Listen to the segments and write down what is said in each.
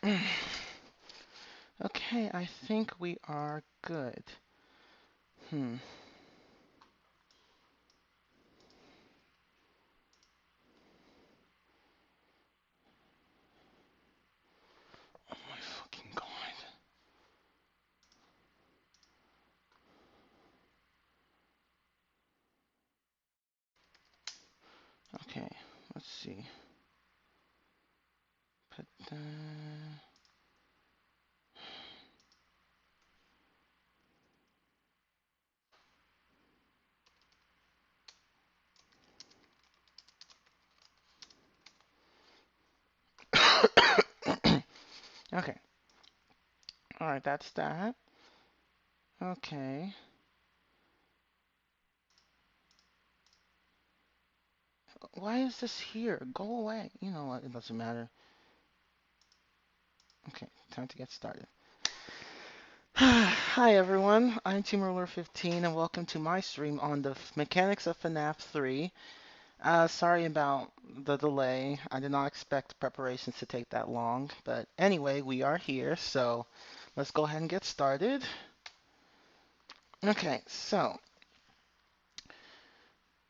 Okay, I think we are good. Hmm. Oh my fucking god. Okay, let's see. Put the... Okay. Alright, that's that. Okay. Why is this here? Go away. You know what? It doesn't matter. Okay, time to get started. Hi everyone, I'm TeamRuler15 and welcome to my stream on the mechanics of FNAF 3. Sorry about the delay. I did not expect preparations to take that long, but anyway, we are here, so let's go ahead and get started. Okay, so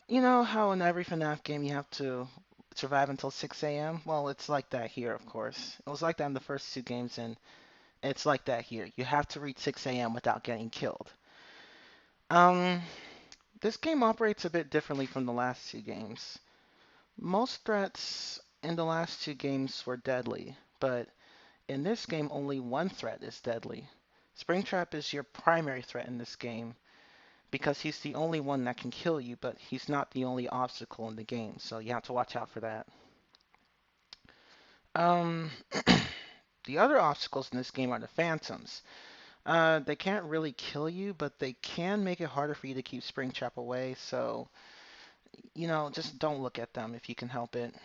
you know how in every FNAF game you have to survive until 6 a.m.? Well, it's like that here, of course. It was like that in the first two games, and it's like that here. You have to reach 6 a.m. without getting killed. Um, this game operates a bit differently from the last two games. Most threats in the last two games were deadly, but in this game only one threat is deadly. Springtrap is your primary threat in this game because he's the only one that can kill you, but he's not the only obstacle in the game, so you have to watch out for that. Um, the other obstacles in this game are the phantoms. They can't really kill you, but they can make it harder for you to keep Springtrap away, so just don't look at them if you can help it.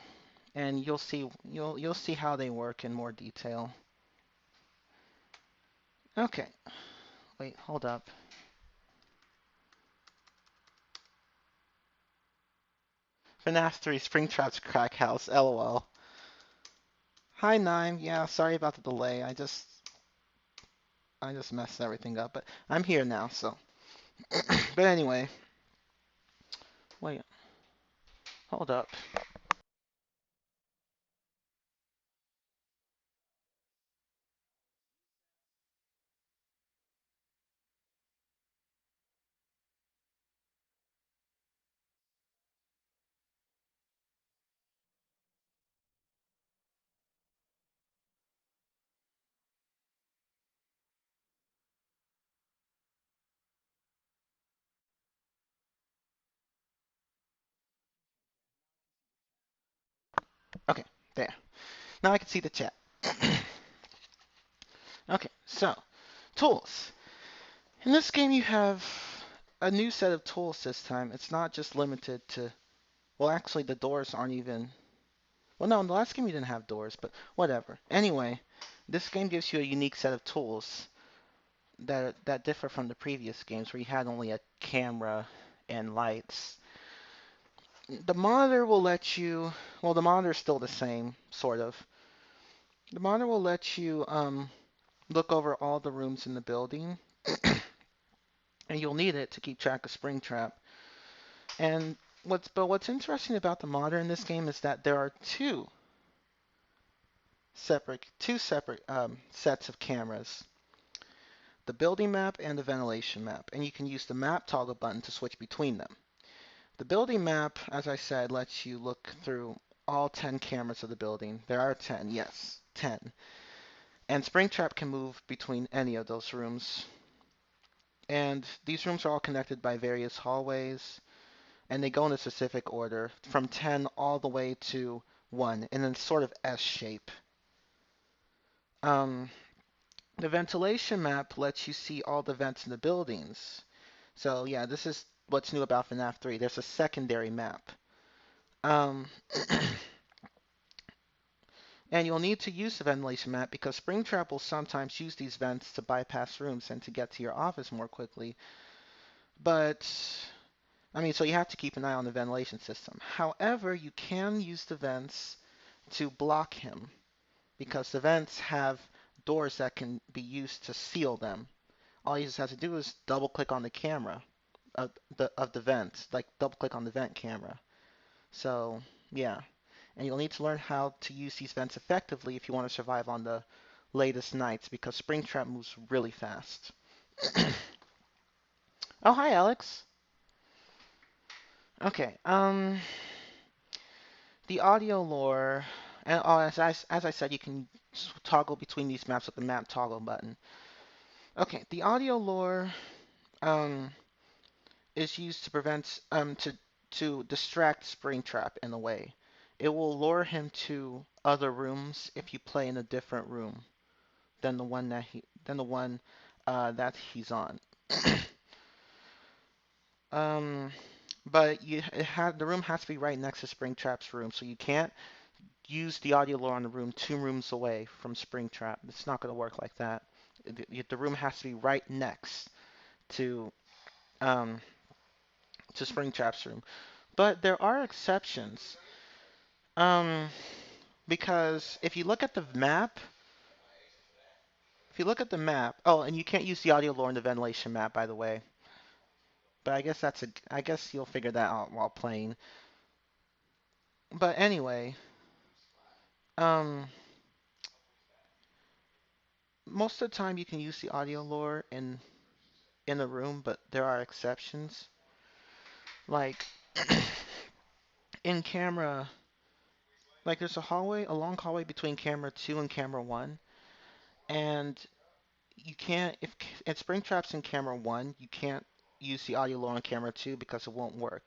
And you'll see how they work in more detail. Okay, wait, hold up. FNAF 3 Springtrap's Crack House, LOL. Hi Nime, yeah, sorry about the delay. I just messed everything up, but I'm here now, so. But anyway, wait, hold up. Okay, there. Now I can see the chat. Okay, so tools. In this game, you have a new set of tools this time. It's not just limited to. Well, actually, the doors aren't even. Well, no, in the last game you didn't have doors, but whatever. Anyway, this game gives you a unique set of tools that differ from the previous games where you had only a camera and lights. The monitor will let you. Well, the monitor is still the same, sort of. The monitor will let you look over all the rooms in the building, and you'll need it to keep track of Springtrap. And what's interesting about the monitor in this game is that there are two separate sets of cameras, the building map and the ventilation map, and you can use the map toggle button to switch between them. The building map, as I said, lets you look through all 10 cameras of the building. There are 10, yes, 10. And Springtrap can move between any of those rooms. And these rooms are all connected by various hallways, and they go in a specific order from 10 all the way to 1 in a sort of S shape. Um, the ventilation map lets you see all the vents in the buildings. So yeah, this is what's new about FNAF 3. There's a secondary map. Um, and you'll need to use the ventilation map because Springtrap will sometimes use these vents to bypass rooms and to get to your office more quickly. But, I mean, so you have to keep an eye on the ventilation system. However, you can use the vents to block him. because the vents have doors that can be used to seal them. All you just have to do is double click on the camera of the vents, like double click on the vent camera. So yeah, and you'll need to learn how to use these vents effectively if you want to survive on the latest nights because Springtrap moves really fast. Oh, hi, Alex. Okay, the audio lore, and oh, as I said, you can toggle between these maps with the map toggle button. Okay, the audio lore um, is used to prevent to distract Springtrap in a way. It will lure him to other rooms if you play in a different room than the one that he's on. um, but the room has to be right next to Springtrap's room, so you can't use the audio lure on the room 2 rooms away from Springtrap. It's not going to work like that. The room has to be right next to um, Springtrap's room. But there are exceptions. Um, because if you look at the map, oh, and you can't use the audio lure in the ventilation map, by the way. But I guess you'll figure that out while playing. But anyway, um, most of the time you can use the audio lure in a room, but there are exceptions. Like in camera, like there's a long hallway between camera 2 and camera 1, and you can't if Springtrap's in camera 1, you can't use the audio lure on camera 2 because it won't work.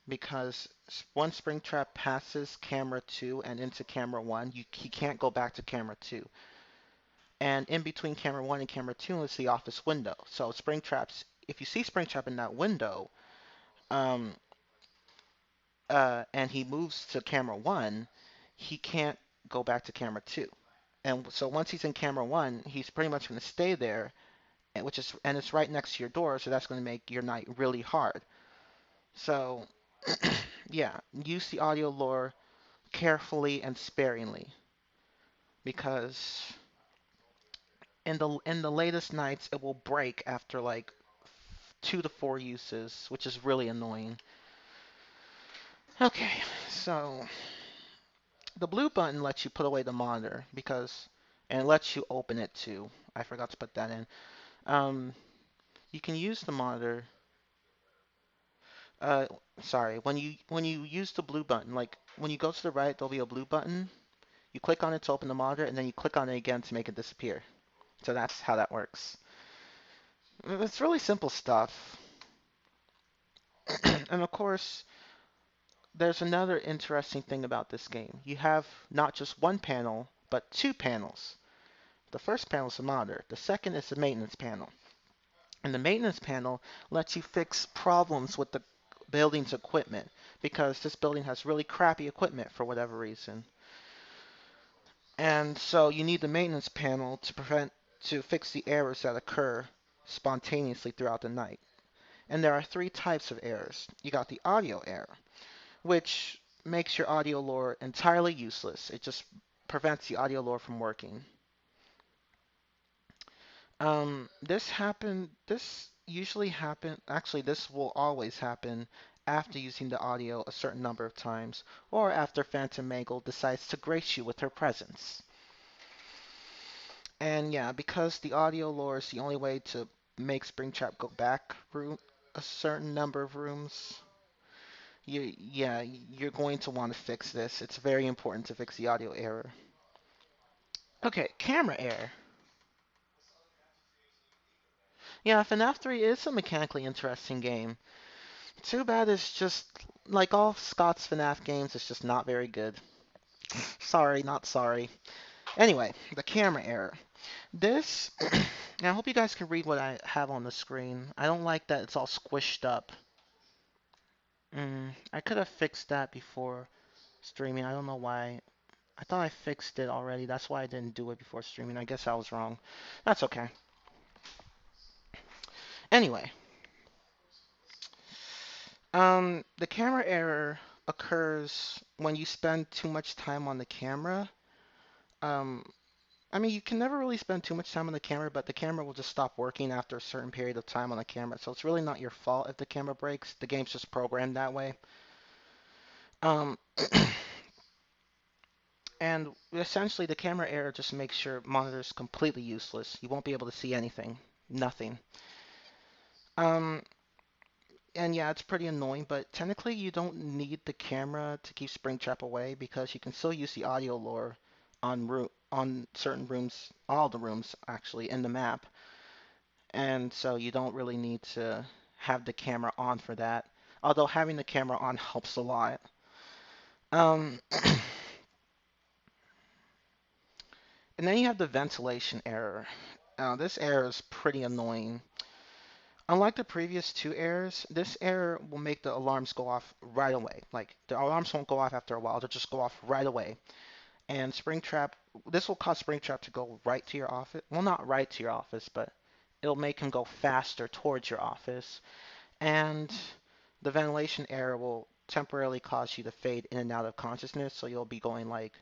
Because once Springtrap passes camera 2 and into camera 1, he can't go back to camera 2. And in between camera 1 and camera 2 is the office window. So if you see Springtrap in that window, um, and he moves to camera 1, he can't go back to camera 2. And so once he's in camera 1, he's pretty much going to stay there, and it's right next to your door, so that's going to make your night really hard. So yeah, use the audio lore carefully and sparingly because in the latest nights it will break after like 2 to 4 uses, which is really annoying. Okay, so the blue button lets you put away the monitor and lets you open it too. I forgot to put that in. Um, you can use the monitor. Uh, Sorry, when you use the blue button, like when you go to the right, there'll be a blue button. You click on it to open the monitor, and then you click on it again to make it disappear. So that's how that works. It's really simple stuff. And of course, there's another interesting thing about this game. You have not just one panel, but 2 panels. The first panel is the monitor. The second is the maintenance panel. And the maintenance panel lets you fix problems with the building's equipment because this building has really crappy equipment for whatever reason. And so you need the maintenance panel to fix the errors that occur spontaneously throughout the night. And there are 3 types of errors. You got the audio error, which makes your audio lure entirely useless. It just prevents the audio lure from working. This usually happen, actually this will always happen after using the audio a certain number of times, or after Phantom Mangle decides to grace you with her presence. And yeah, because the audio lore is the only way to make Springtrap go back a certain number of rooms, you're going to want to fix this. It's very important to fix the audio error. Okay, camera error. Yeah, FNAF 3 is a mechanically interesting game. Too bad it's just, like all Scott's FNAF games, it's just not very good. Sorry, not sorry. Anyway, the camera error. This, and I hope you guys can read what I have on the screen. I don't like that it's all squished up. I could have fixed that before streaming. I don't know why. I thought I fixed it already. That's why I didn't do it before streaming. I guess I was wrong. That's okay. Anyway, the camera error occurs when you spend too much time on the camera. Um, I mean, you can never really spend too much time on the camera, but the camera will just stop working after a certain period of time on the camera. So it's really not your fault if the camera breaks. The game's just programmed that way. Um, and essentially, the camera error just makes your monitors completely useless. You won't be able to see anything, nothing. Um, and yeah, it's pretty annoying, but technically, you don't need the camera to keep Springtrap away because you can still use the audio lure on certain rooms, all the rooms actually in the map. And so you don't really need to have the camera on for that. Although having the camera on helps a lot. Um, and then you have the ventilation error. This error is pretty annoying. Unlike the previous two errors, this error will make the alarms go off right away. Like the alarms won't go off after a while; they'll just go off right away. And Springtrap, this will cause Springtrap to go right to your office. Well, not right to your office, but it'll make him go faster towards your office. And the ventilation error will temporarily cause you to fade in and out of consciousness, so you'll be going like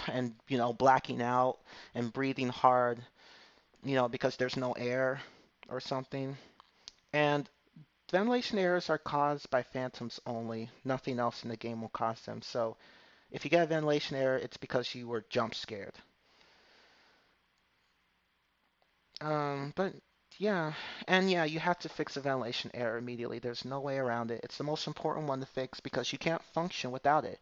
and blacking out and breathing hard, because there's no air or something. And ventilation errors are caused by phantoms only. Nothing else in the game will cause them. So if you get a ventilation error, it's because you were jump scared. But yeah, and yeah, you have to fix a ventilation error immediately. There's no way around it. It's the most important one to fix because you can't function without it.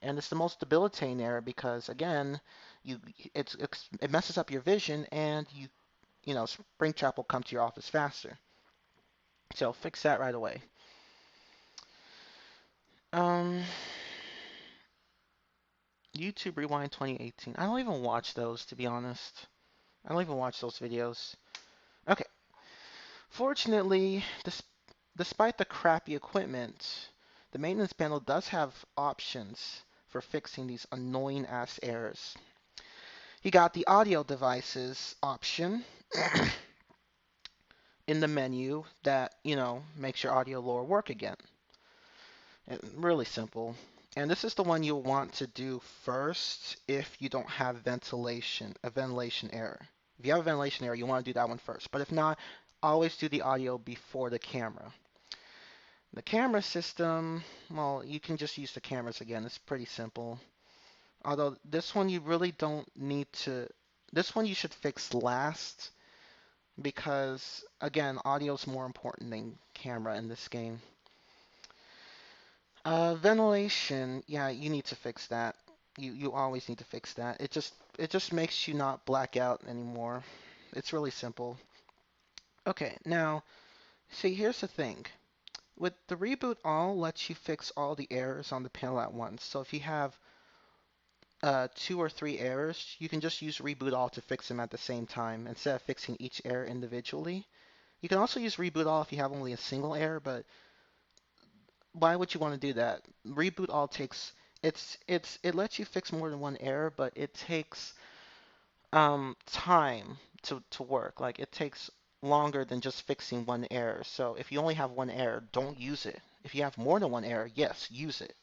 And it's the most debilitating error because again, you it messes up your vision and Springtrap will come to your office faster. So fix that right away. Um, YouTube Rewind 2018. I don't even watch those, to be honest. I don't even watch those videos. Okay. Fortunately, despite the crappy equipment, the maintenance panel does have options for fixing these annoying ass errors. You got the audio devices option in the menu that, makes your audio lure work again. Really simple. And this is the one you'll want to do first if you don't have a ventilation error. If you have a ventilation error, you want to do that one first. But if not, always do the audio before the camera. The camera system, well, you can just use the cameras again. It's pretty simple. Although this one you really don't need to, this one you should fix last because, again, audio is more important than camera in this game. Ventilation, yeah, you need to fix that. You always need to fix that. It just makes you not black out anymore. It's really simple. Okay, now, see, here's the thing. With the reboot all lets you fix all the errors on the panel at once. So if you have two or three errors, you can just use reboot all to fix them at the same time instead of fixing each error individually. You can also use reboot all if you have only a single error, but why would you want to do that? Reboot all takes it lets you fix more than one error, but it takes time to work. Like it takes longer than just fixing one error. So if you only have one error, don't use it. If you have more than one error, yes, use it.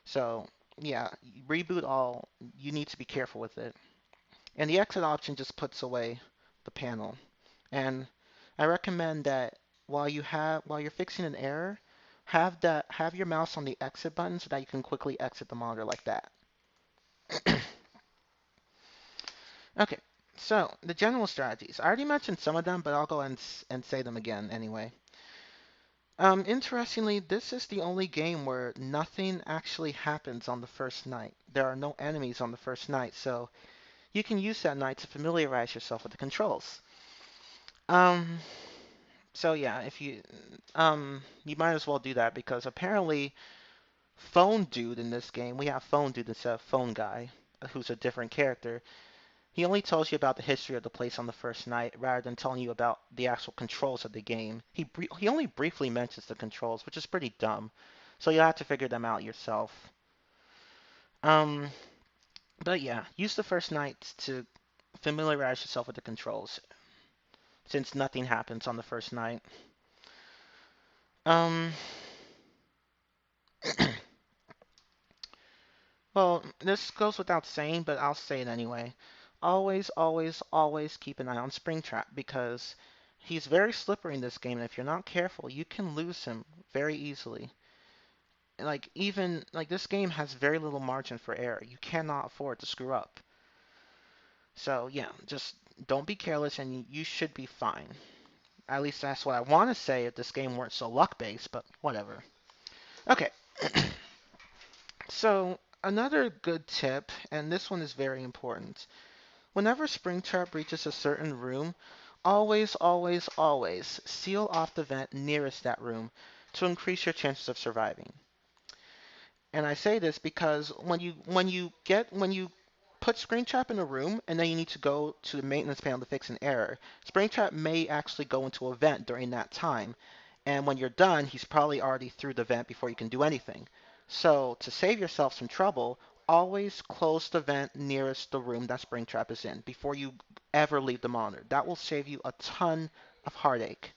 So yeah, reboot all, you need to be careful with it. And the exit option just puts away the panel. And I recommend that while you're fixing an error, have your mouse on the exit button so that you can quickly exit the monitor like that. Okay, so the general strategies. I already mentioned some of them, but I'll go and say them again anyway. Interestingly, this is the only game where nothing actually happens on the first night. There are no enemies on the first night, so you can use that night to familiarize yourself with the controls. Um, so yeah, if you might as well do that because apparently Phone Dude in this game, we have Phone Dude instead of Phone Guy, who's a different character. He only tells you about the history of the place on the first night rather than telling you about the actual controls of the game. He only briefly mentions the controls, which is pretty dumb. So you'll have to figure them out yourself. Um, but yeah, use the first night to familiarize yourself with the controls, since nothing happens on the first night. Um, Well, this goes without saying, but I'll say it anyway. Always, always, always keep an eye on Springtrap because he's very slippery in this game, and if you're not careful, you can lose him very easily. Like even like this game has very little margin for error. You cannot afford to screw up. So yeah, just don't be careless, and you should be fine. At least that's what I want to say if this game weren't so luck based, but whatever. Okay, so another good tip, and this one is very important. Whenever Springtrap reaches a certain room, always, always, always seal off the vent nearest that room to increase your chances of surviving. And I say this because when you put Springtrap in a room and then you need to go to the maintenance panel to fix an error, Springtrap may actually go into a vent during that time. And when you're done, he's probably already through the vent before you can do anything. So to save yourself some trouble, always close the vent nearest the room that Springtrap is in before you ever leave the monitor. That will save you a ton of heartache.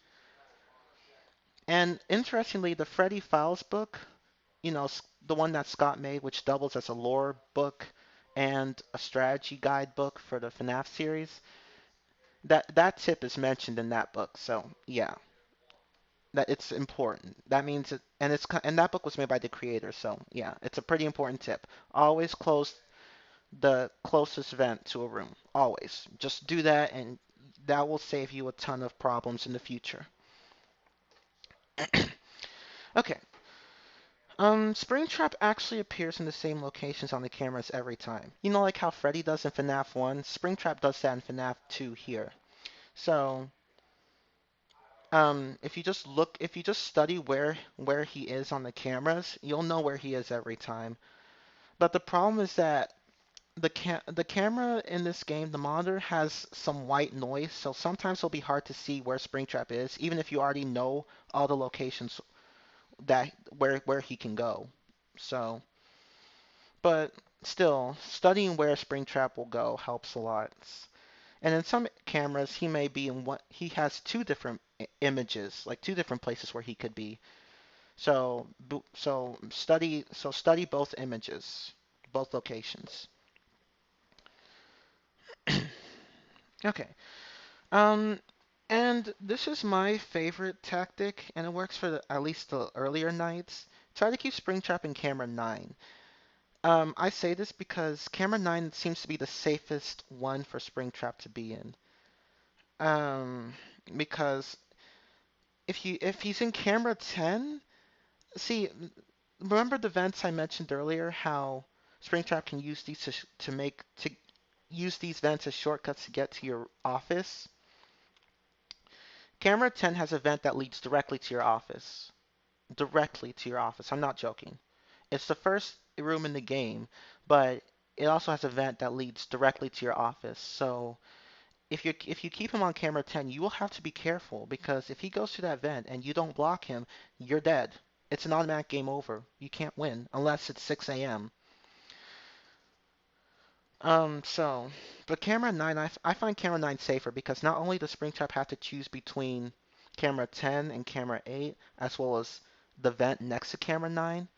And interestingly, the Freddy Files book, the one that Scott made, which doubles as a lore book and a strategy guide book for the FNAF series, that tip is mentioned in that book. So yeah, that it's important. That means it, and that book was made by the creator. So yeah, it's a pretty important tip. Always close the closest vent to a room. Always, just do that, and that will save you a ton of problems in the future. Okay, Springtrap actually appears in the same locations on the cameras every time. You know, like how Freddy does in FNAF 1? Springtrap does that in FNAF 2 here. So, if you just study where he is on the cameras, you'll know where he is every time. But the problem is that the camera in this game, the monitor has some white noise, so sometimes it'll be hard to see where Springtrap is, even if you already know all the locations that where he can go. So. But still, studying where Springtrap will go helps a lot. And in some cameras, he may be in what he has two different images, like two different places where he could be. So study both images, both locations. Okay. Um, and this is my favorite tactic, and it works for at least the earlier nights. Try to keep Springtrap in camera 9. I say this because camera 9 seems to be the safest one for Springtrap to be in. Um, because if he's in camera 10, see, remember the vents I mentioned earlier? How Springtrap can use these to use these vents as shortcuts to get to your office. Camera 10 has a vent that leads directly to your office. Directly to your office. I'm not joking. It's the first room in the game, but it also has a vent that leads directly to your office. So if you keep him on camera 10, you will have to be careful because if he goes to that vent and you don't block him, you're dead. It's an automatic game over. You can't win unless it's 6 a.m. So, but camera 9, I find camera 9 safer because not only does Springtrap have to choose between camera 10 and camera 8, as well as the vent next to camera 9,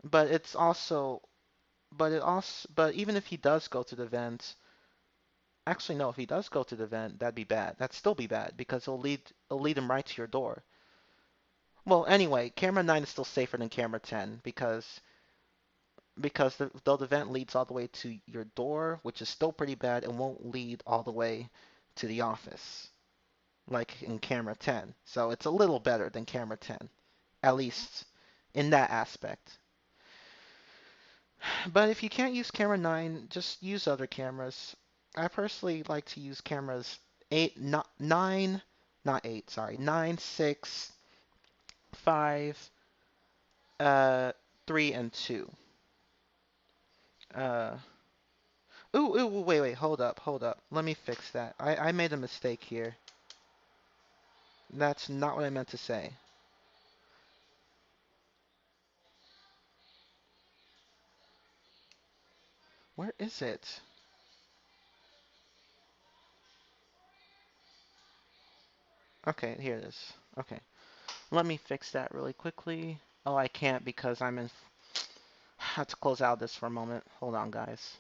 but but even if he does go to the vent, actually no, if he does go to the vent, that'd be bad. That'd still be bad because it'll lead him right to your door. Well, anyway, camera 9 is still safer than camera 10 because though the vent leads all the way to your door, which is still pretty bad, it won't lead all the way to the office like in camera 10. So it's a little better than camera 10, at least in that aspect. But if you can't use camera 9, just use other cameras. I personally like to use cameras 8, not 9, not 8, sorry, 9, 6, 5, uh, 3, and 2. Uh, wait, hold up. Let me fix that. I made a mistake here. That's not what I meant to say. Where is it? Okay, here it is. Okay. Let me fix that really quickly. Oh, I can't because I'm in. have to close out this for a moment. Hold on, guys.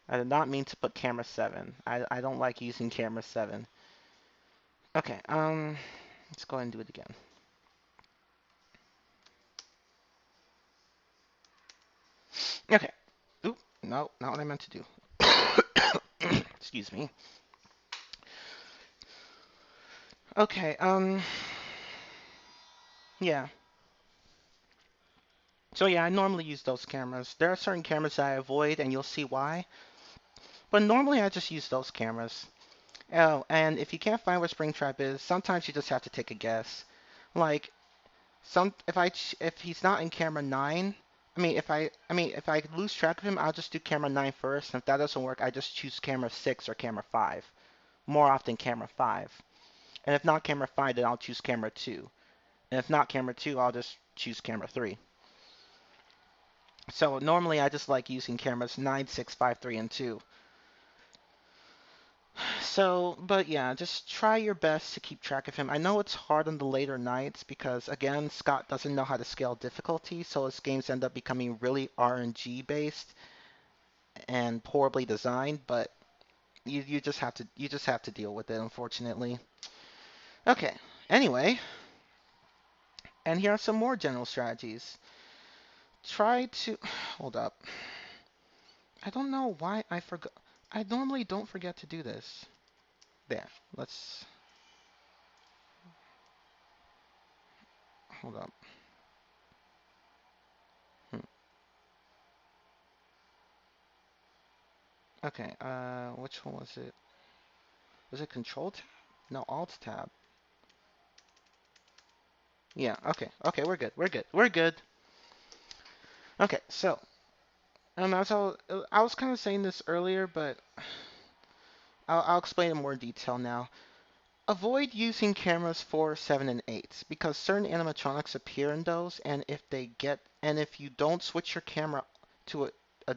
I did not mean to put camera 7. I don't like using camera 7. Okay, let's go ahead and do it again. Okay. Oop, no, not what I meant to do. Excuse me. Okay, yeah. So yeah, I normally use those cameras. There are certain cameras that I avoid, and you'll see why. But normally I just use those cameras. Oh, and if you can't find where Springtrap is, sometimes you just have to take a guess. Like, if he's not in camera 9, if I lose track of him, I'll just do camera 9 first, and if that doesn't work, I just choose camera 6 or camera 5. More often camera 5. And if not camera 5, then I'll choose camera 2. And if not camera 2, I'll just choose camera 3. So normally I just like using cameras 9, 6, 5, 3, and 2. So, but yeah, just try your best to keep track of him. I know it's hard on the later nights because, again, Scott doesn't know how to scale difficulty, so his games end up becoming really RNG based and horribly designed, but you just have to deal with it, unfortunately. Okay. Anyway, and here are some more general strategies. Try to hold up. I don't know why I forgot. I normally don't forget to do this. There. Let's hold up. Hmm. Okay. Which one was it? Was it Control Tab? No, Alt Tab. Yeah. Okay. Okay. We're good. We're good. We're good. Okay. So, I was kind of saying this earlier, but I'll explain in more detail now. Avoid using cameras 4, 7, and 8 because certain animatronics appear in those, and if you don't switch your camera to a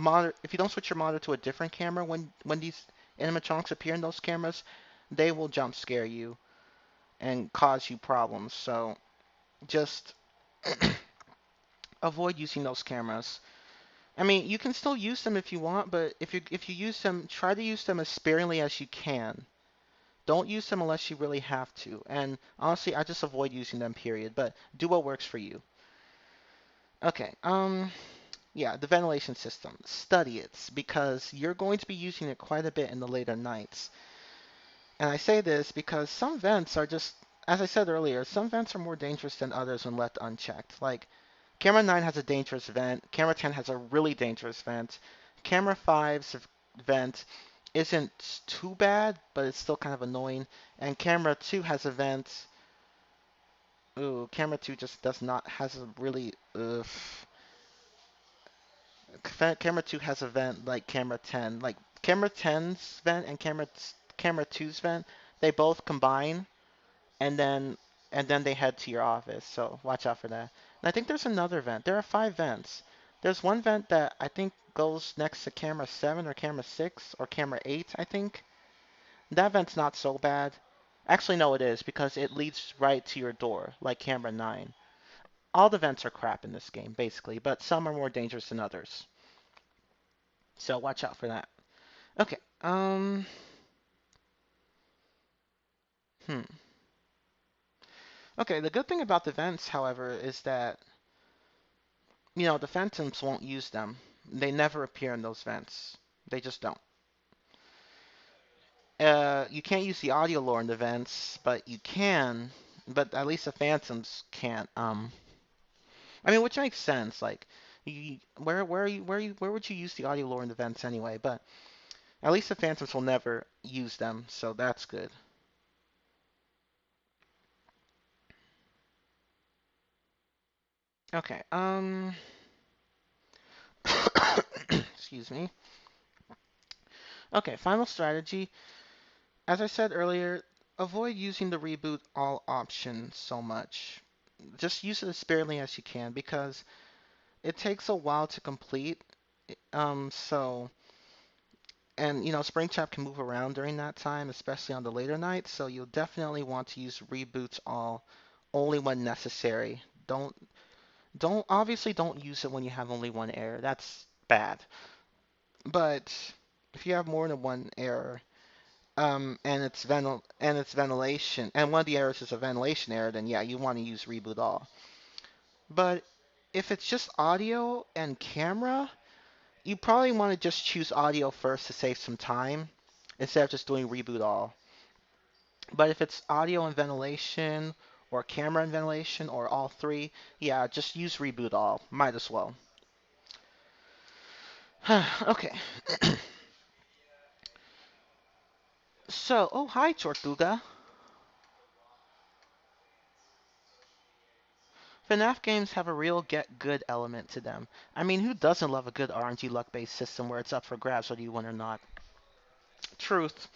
monitor, if you don't switch your monitor to a different camera when these animatronics appear in those cameras, they will jump scare you and cause you problems. So just avoid using those cameras. I mean, you can still use them if you want, but if you use them, try to use them as sparingly as you can. Don't use them unless you really have to. And honestly, I just avoid using them, period. But do what works for you. Okay, yeah, the ventilation system. Study it because you're going to be using it quite a bit in the later nights. And I say this because some vents are just, as I said earlier, some vents are more dangerous than others when left unchecked. Like, camera 9 has a dangerous vent, camera 10 has a really dangerous vent, camera 5's vent isn't too bad, but it's still kind of annoying. And camera 2 has a vent. Ooh, camera 2 just does not, has a really, camera 2 has a vent like camera 10. Like, camera 10's vent and camera 2's vent, they both combine, and then they head to your office. So watch out for that. And I think there's another vent. There are 5 vents. There's one vent that I think goes next to camera 7 or camera 6 or camera 8, I think. That vent's not so bad. Actually, no, it is because it leads right to your door, like camera 9. All the vents are crap in this game, basically, but some are more dangerous than others. So watch out for that. Okay. Hmm. Okay, the good thing about the vents, however, is that, the phantoms won't use them. They never appear in those vents. They just don't. You can't use the audio lore in the vents, but you can. But at least the phantoms can't. I mean, which makes sense. Like, where would you use the audio lore in the vents anyway? But at least the phantoms will never use them, so that's good. Okay. Excuse me. Okay, final strategy. As I said earlier, avoid using the reboot all option so much. Just use it as sparingly as you can because it takes a while to complete. So, and Springtrap can move around during that time, especially on the later nights. So you'll definitely want to use reboots all only when necessary. Don't use it when you have only one error. That's bad. But if you have more than one error, and it's ventilation, and one of the errors is a ventilation error, then yeah, you want to use reboot all. But if it's just audio and camera, you probably want to just choose audio first to save some time instead of just doing reboot all. But if it's audio and ventilation, or camera and ventilation, or all three, yeah, just use reboot all. Might as well. Okay. So, oh, hi, Tortuga. FNAF games have a real get good element to them. I mean, who doesn't love a good RNG luck based system where it's up for grabs whether you win or not? Truth.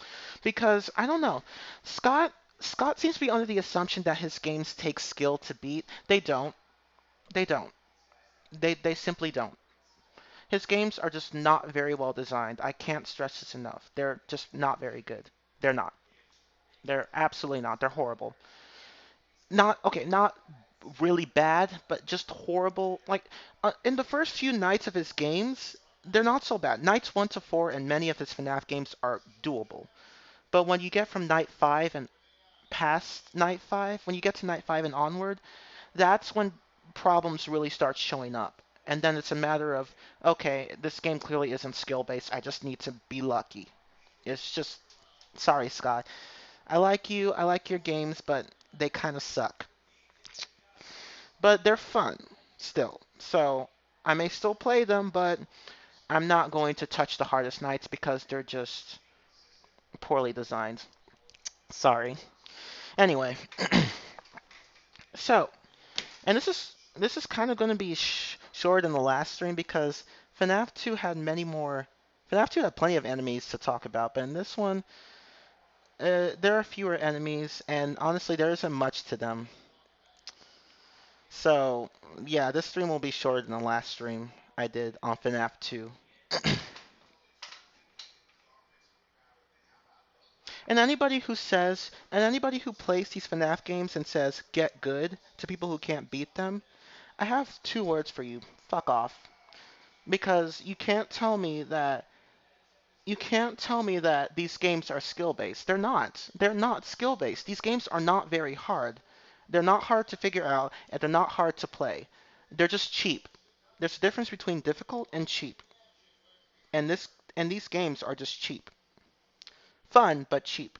Because, I don't know. Scott seems to be under the assumption that his games take skill to beat. They don't. They don't. They simply don't. His games are just not very well designed. I can't stress this enough. They're just not very good. They're not. They're absolutely not. They're horrible. Not really bad, but just horrible. Like in the first few nights of his games, they're not so bad. Nights 1 to 4 and many of his FNAF games are doable. But when you get from night 5 and past night 5, when you get to night 5 and onward, that's when problems really start showing up. And then it's a matter of, okay, this game clearly isn't skill based. I just need to be lucky. It's just, sorry, Scott. I like you, I like your games, but they kind of suck. But they're fun still. So I may still play them, but I'm not going to touch the hardest nights because they're just poorly designed. Sorry. Anyway, so and this is kind of going to be short in the last stream because FNAF 2 had many more. FNAF 2 had plenty of enemies to talk about, but in this one, there are fewer enemies, and honestly, there isn't much to them. So yeah, this stream will be shorter than the last stream I did on FNAF 2. And anybody who plays these FNAF games and says get good to people who can't beat them, I have two words for you. Fuck off. Because you can't tell me that these games are skill based. They're not. They're not skill based. These games are not very hard. They're not hard to figure out and they're not hard to play. They're just cheap. There's a difference between difficult and cheap. And these games are just cheap. Fun but cheap.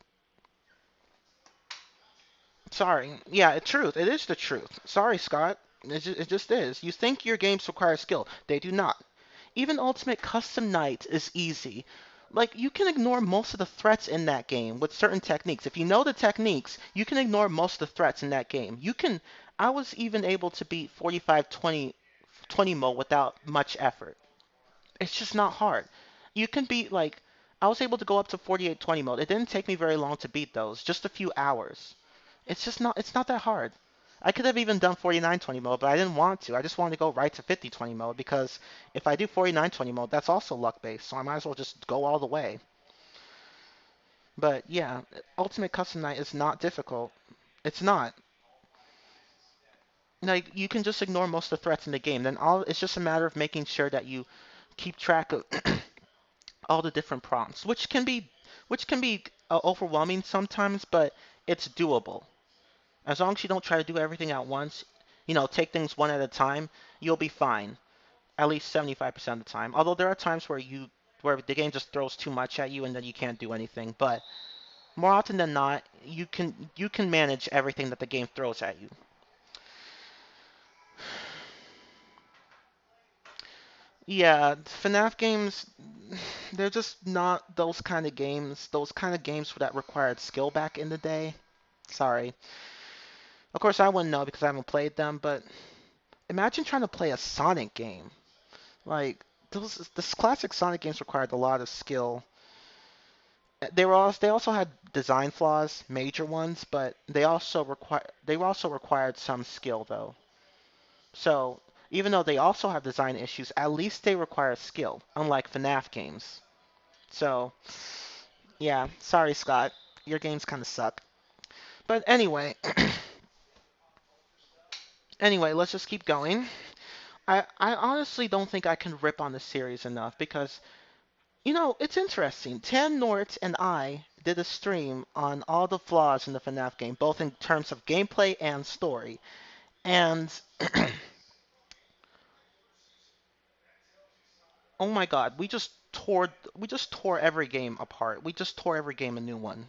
Sorry. Yeah, truth. It is the truth. Sorry, Scott. It just is. You think your games require skill. They do not. Even Ultimate Custom Night is easy. Like, you can ignore most of the threats in that game with certain techniques. If you know the techniques, you can ignore most of the threats in that game. I was even able to beat 45-20 mode without much effort. It's just not hard. You can beat, like, I was able to go up to 48-20 mode. It didn't take me very long to beat those, just a few hours. It's not that hard. I could have even done 49-20 mode, but I didn't want to. I just wanted to go right to 50-20 mode because if I do 49-20 mode, that's also luck based, so I might as well just go all the way. But yeah, Ultimate Custom Night is not difficult. It's not. Like, you can just ignore most of the threats in the game. Then it's just a matter of making sure that you keep track of all the different prompts, which can be overwhelming sometimes, but it's doable. As long as you don't try to do everything at once, take things one at a time, you'll be fine. At least 75% of the time. Although there are times where the game just throws too much at you and then you can't do anything. But more often than not, you can manage everything that the game throws at you. Yeah, FNAF games, they're just not those kind of games. Those kind of games that required skill back in the day. Sorry. Of course, I wouldn't know because I haven't played them, but imagine trying to play a Sonic game. Like this classic Sonic games required a lot of skill. They also had design flaws, major ones, but they also required some skill though. So even though they also have design issues, at least they require skill, unlike FNAF games. So yeah, sorry Scott, your games kind of suck. But anyway, let's just keep going. I honestly don't think I can rip on the series enough because, it's interesting. Tan Nort and I did a stream on all the flaws in the FNAF game, both in terms of gameplay and story. And oh my God, we just tore every game apart. We just tore every game a new one.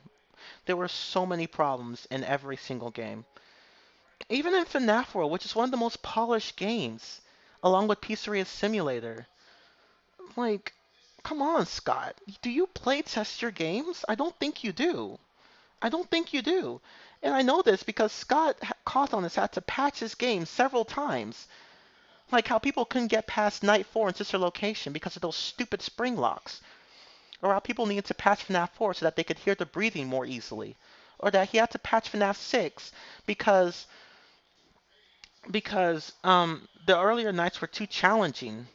There were so many problems in every single game. Even in FNAF World, which is one of the most polished games, along with Pizzeria Simulator. Like, come on, Scott. Do you play test your games? I don't think you do. I don't think you do. And I know this because Scott Cawthon has had to patch his game several times. Like how people couldn't get past Night 4 in Sister Location because of those stupid spring locks. Or how people needed to patch FNAF 4 so that they could hear the breathing more easily. Or that he had to patch FNAF 6 because the earlier nights were too challenging.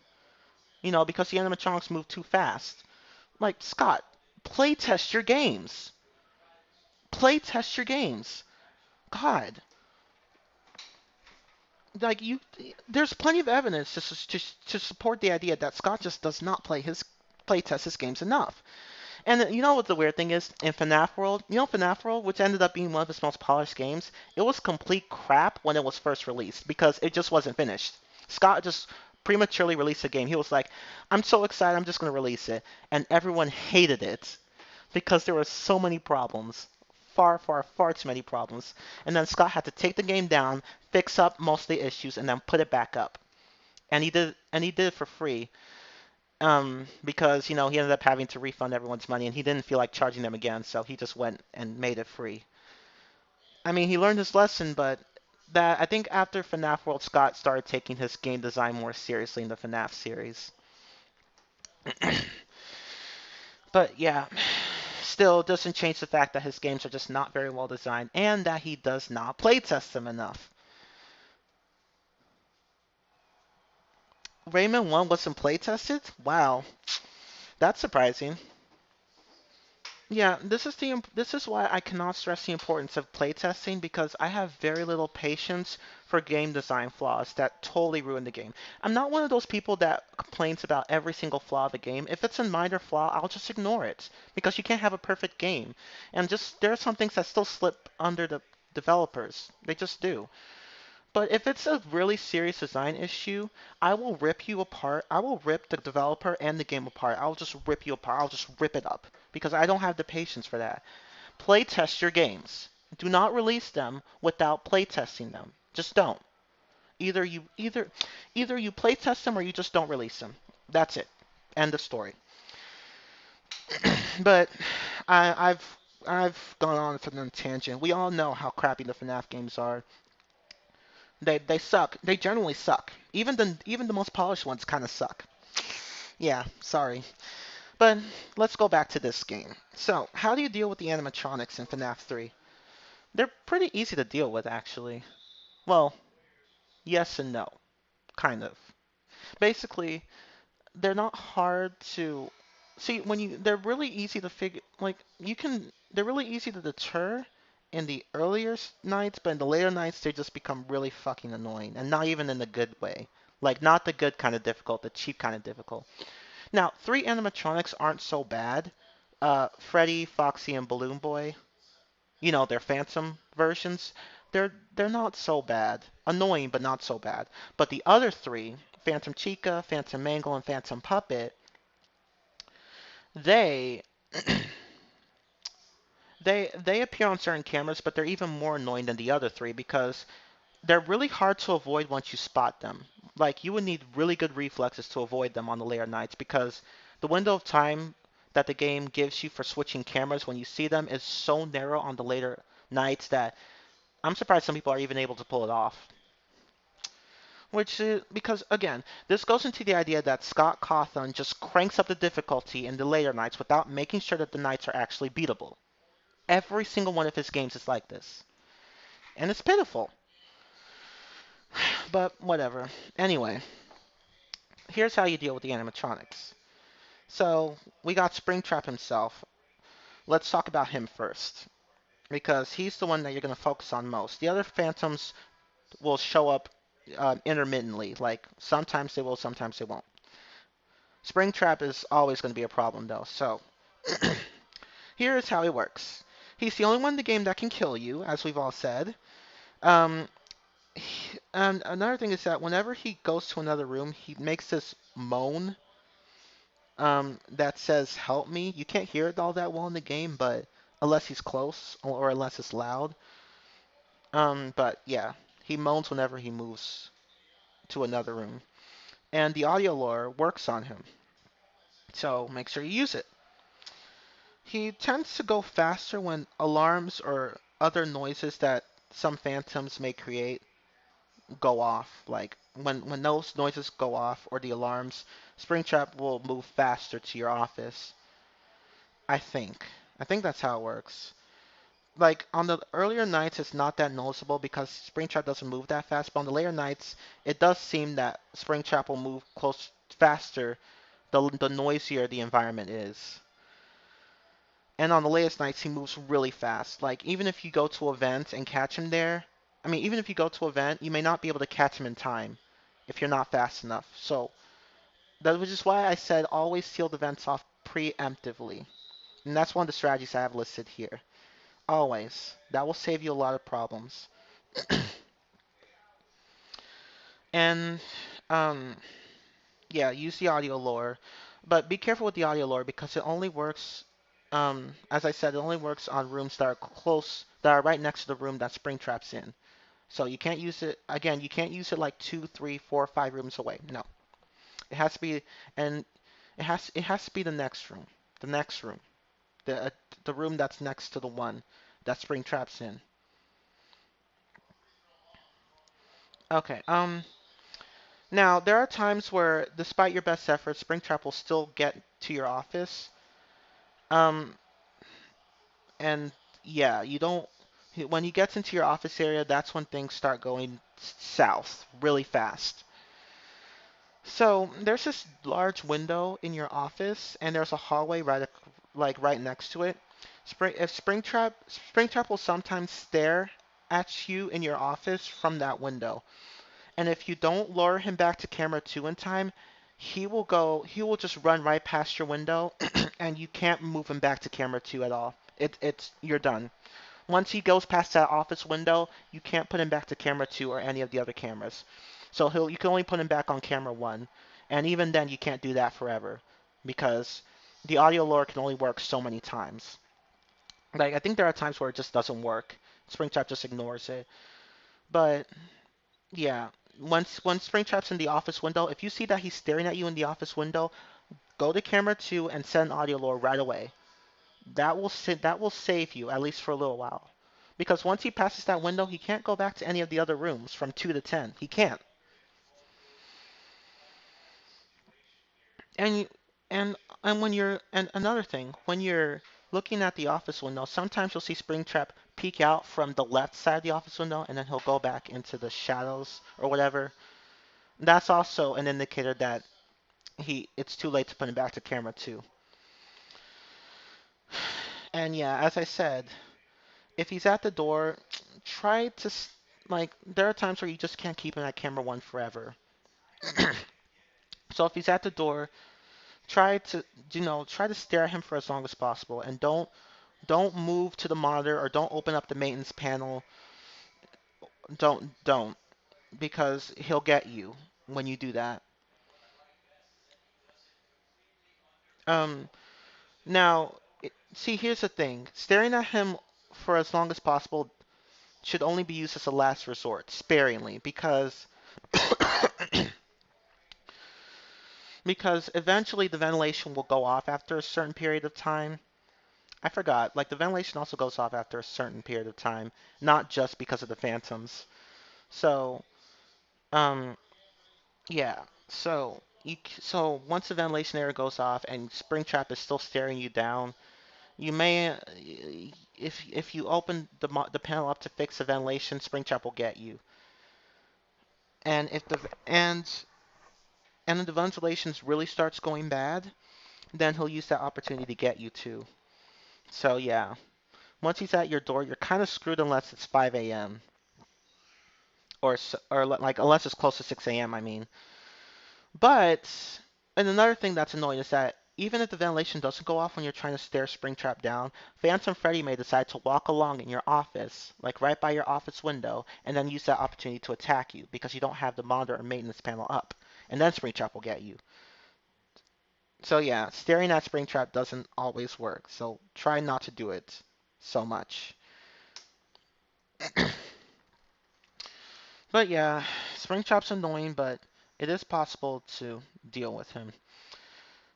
Because the animatronics moved too fast. Like, Scott, play test your games. Play test your games. God, like there's plenty of evidence to support the idea that Scott just does not play test his games enough. And you know what the weird thing is in FNAF World? FNAF World, which ended up being one of his most polished games, it was complete crap when it was first released because it just wasn't finished. Scott just prematurely released the game. He was like, "I'm so excited, I'm just going to release it," and everyone hated it because there were so many problems. Far, far, far too many problems. And then Scott had to take the game down, fix up most of the issues, and then put it back up. And he did it for free. Because he ended up having to refund everyone's money, and he didn't feel like charging them again, so he just went and made it free. I mean, he learned his lesson, but that I think after FNAF World, Scott started taking his game design more seriously in the FNAF series. But yeah, still doesn't change the fact that his games are just not very well designed and that he does not playtest them enough. Rayman 1 wasn't playtested? Wow, that's surprising. Yeah, this is why I cannot stress the importance of playtesting because I have very little patience for game design flaws that totally ruin the game. I'm not one of those people that complains about every single flaw of the game. If it's a minor flaw, I'll just ignore it because you can't have a perfect game. And just there are some things that still slip under the developers. They just do. But if it's a really serious design issue, I will rip you apart. I will rip the developer and the game apart. I'll just rip you apart. I'll just rip it up because I don't have the patience for that. Play test your games. Do not release them without play testing them. Just don't. Either you play test them or you just don't release them. That's it. End of story. But I've gone on for a tangent. We all know how crappy the FNAF games are. They suck. They generally suck. Even the most polished ones kind of suck. Yeah, sorry. But let's go back to this game. So, how do you deal with the animatronics in FNAF 3? They're pretty easy to deal with, actually. Well, yes and no, kind of. Basically, they're not hard to see when you. They're really easy to figure. Like you can. They're really easy to deter in the earlier nights, but in the later nights they just become really fucking annoying, and not even in the good way. Like not the good kind of difficult, the cheap kind of difficult. Now, three animatronics aren't so bad. Freddy, Foxy, and Balloon Boy. Their Phantom versions. They're not so bad. Annoying, but not so bad. But the other three, Phantom Chica, Phantom Mangle, and Phantom Puppet, they they appear on certain cameras, but they're even more annoying than the other three because they're really hard to avoid once you spot them. Like you would need really good reflexes to avoid them on the later nights because the window of time that the game gives you for switching cameras when you see them is so narrow on the later nights that I'm surprised some people are even able to pull it off. Which is because again, this goes into the idea that Scott Cawthon just cranks up the difficulty in the later nights without making sure that the nights are actually beatable. Every single one of his games is like this. And it's pitiful. But whatever. Anyway, here's how you deal with the animatronics. So, we got Springtrap himself. Let's talk about him first. Because he's the one that you're going to focus on most. The other phantoms will show up intermittently. Like sometimes they will, sometimes they won't. Springtrap is always going to be a problem though. So here's how it works. He's the only one in the game that can kill you, as we've all said. Um, and another thing is that whenever he goes to another room, he makes this moan that says "Help me." You can't hear it all that well in the game, but unless he's close or unless it's loud. But yeah, he moans whenever he moves to another room, and the audio lore works on him. So make sure you use it. He tends to go faster when alarms or other noises that some phantoms may create go off. Like when those noises go off or the alarms, Springtrap will move faster to your office. I think. I think that's how it works. Like on the earlier nights, it's not that noticeable because Springtrap doesn't move that fast. But on the later nights, it does seem that Springtrap will move close faster the noisier the environment is. And on the latest nights, he moves really fast. Like, even if you go to an event and catch him there, I mean, even if you go to an event, you may not be able to catch him in time if you're not fast enough. So, that was just why I said always seal the vents off preemptively. And that's one of the strategies I have listed here. Always. That will save you a lot of problems. And, um, yeah, use the audio lore. But be careful with the audio lore because it only works, as I said, it only works on rooms that are close, that are right next to the room that Springtrap's in. So you can't use it, again, you can't use it like 2, 3, 4, 5 rooms away. No. It has to be, and it has to be the next room. The next room. The, uh, the room that's next to the one that Springtrap's in. Okay, now there are times where, despite your best efforts, Springtrap will still get to your office. Um, And yeah, you don't. When he gets into your office area, that's when things start going south really fast. So there's this large window in your office, and there's a hallway like right next to it. Springtrap will sometimes stare at you in your office from that window, and if you don't lure him back to camera two in time, he will just run right past your window, and you can't move him back to camera two at all. You're done. Once he goes past that office window, you can't put him back to camera 2 or any of the other cameras. So you can only put him back on camera 1. And even then, you can't do that forever because the audio lure can only work so many times. Like, I think there are times where it just doesn't work. Springtrap just ignores it. But, yeah. Once Springtrap's in the office window, if you see that he's staring at you in the office window, go to camera 2 and set an audio lure right away. That will save you, at least for a little while. Because once he passes that window, he can't go back to any of the other rooms from 2 to 10. He can't. And you, and when you're and another thing, when you're looking at the office window, sometimes you'll see Springtrap peek out from the left side of the office window and then he'll go back into the shadows or whatever. That's also an indicator that it's too late to put him back to camera 2. And yeah, as I said, if he's at the door, try to like there are times where you just can't keep him at camera 1 forever. So if he's at the door, try to try to stare at him for as long as possible, and don't move to the monitor or don't open up the maintenance panel. Don't because he'll get you when you do that. Um, now see, here's the thing: staring at him for as long as possible should only be used as a last resort, sparingly, because eventually the ventilation will go off after a certain period of time. I forgot, like the ventilation also goes off after a certain period of time, not just because of the phantoms. So, um, yeah. So once the ventilation area goes off and Springtrap is still staring you down, you may, if you open the panel up to fix the ventilation, Springtrap will get you. And if the and if the ventilation really starts going bad, then he'll use that opportunity to get you too. So yeah, once he's at your door, you're kind of screwed unless it's 5 a.m. or like unless it's close to 6 a.m. I mean. But and another thing that's annoying is that even if the ventilation doesn't go off when you're trying to stare Springtrap down, Phantom Freddy may decide to walk along in your office, like right by your office window, and then use that opportunity to attack you because you don't have the monitor or maintenance panel up, and then Springtrap will get you. So yeah, staring at Springtrap doesn't always work. So try not to do it so much. But yeah, Springtrap's annoying, but it is possible to deal with him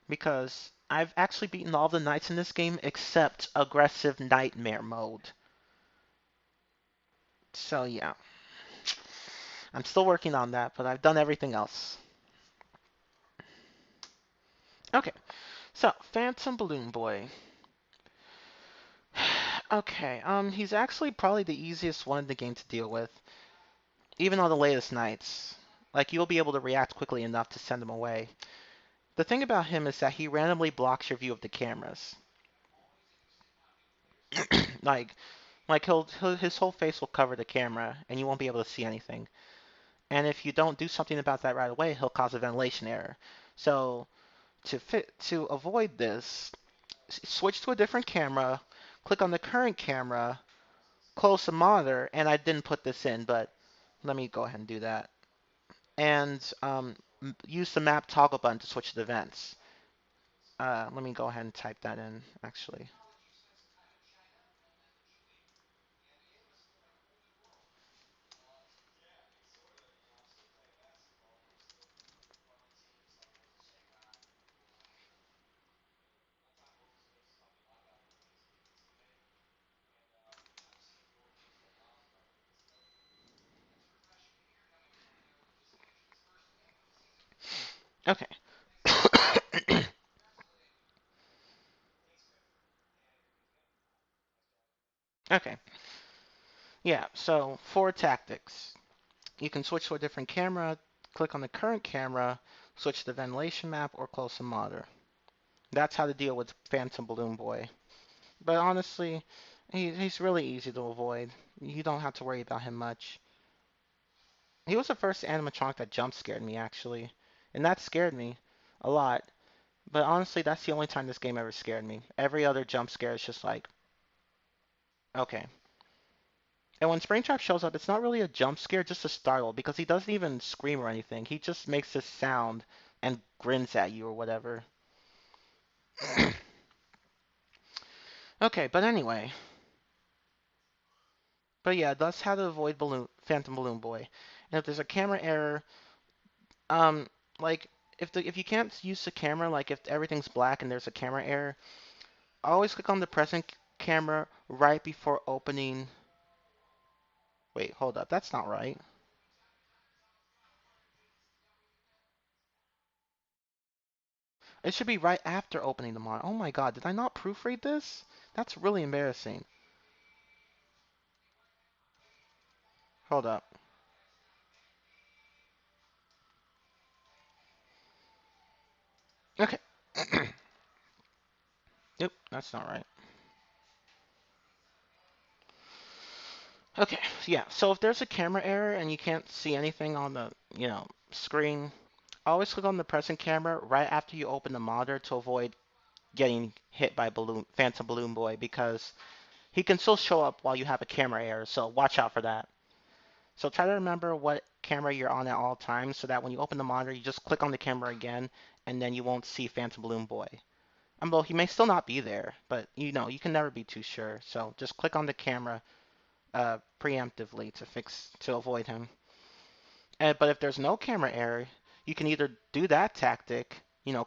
because I've actually beaten all the knights in this game except aggressive nightmare mode. So yeah, I'm still working on that, but I've done everything else. Okay, so Phantom Balloon Boy. Okay, he's actually probably the easiest one in the game to deal with, even on the latest nights. Like you'll be able to react quickly enough to send him away. The thing about him is that he randomly blocks your view of the cameras. like like his whole face will cover the camera and you won't be able to see anything. And if you don't do something about that right away, he'll cause a ventilation error. So to avoid this, switch to a different camera, click on the current camera, close the monitor, and I didn't put this in, but let me go ahead and do that. And use the map toggle button to switch to the vents. Let me go ahead and type that in, actually. Okay. Okay. Yeah, so for tactics, you can switch to a different camera, click on the current camera, switch to the ventilation map, or close the monitor. That's how to deal with Phantom Balloon Boy. But honestly, he's really easy to avoid. You don't have to worry about him much. He was the first animatronic that jump scared me, actually. And that scared me a lot. But honestly, that's the only time this game ever scared me. Every other jump scare is just like, okay. And when Springtrap shows up, it's not really a jump scare, just a startle, because he doesn't even scream or anything. He just makes this sound and grins at you or whatever. Okay, but anyway. But yeah, that's how to avoid Phantom Balloon Boy. And if there's a camera error, um, like if you can't use the camera, like if everything's black and there's a camera error, always click on the present camera right before opening. Wait, hold up, that's not right. It should be right after opening the monitor. Oh my god, did I not proofread this? That's really embarrassing. Hold up. Okay. Yep, that's not right. Okay, yeah. So if there's a camera error and you can't see anything on the, screen, always click on the present camera right after you open the monitor to avoid getting hit by Phantom Balloon Boy because he can still show up while you have a camera error. So watch out for that. So try to remember what camera you're on at all times so that when you open the monitor, you just click on the camera again and then you won't see Phantom Balloon Boy. Well, he may still not be there, but you can never be too sure. So just click on the camera preemptively to avoid him. But if there's no camera error, you can either do that tactic,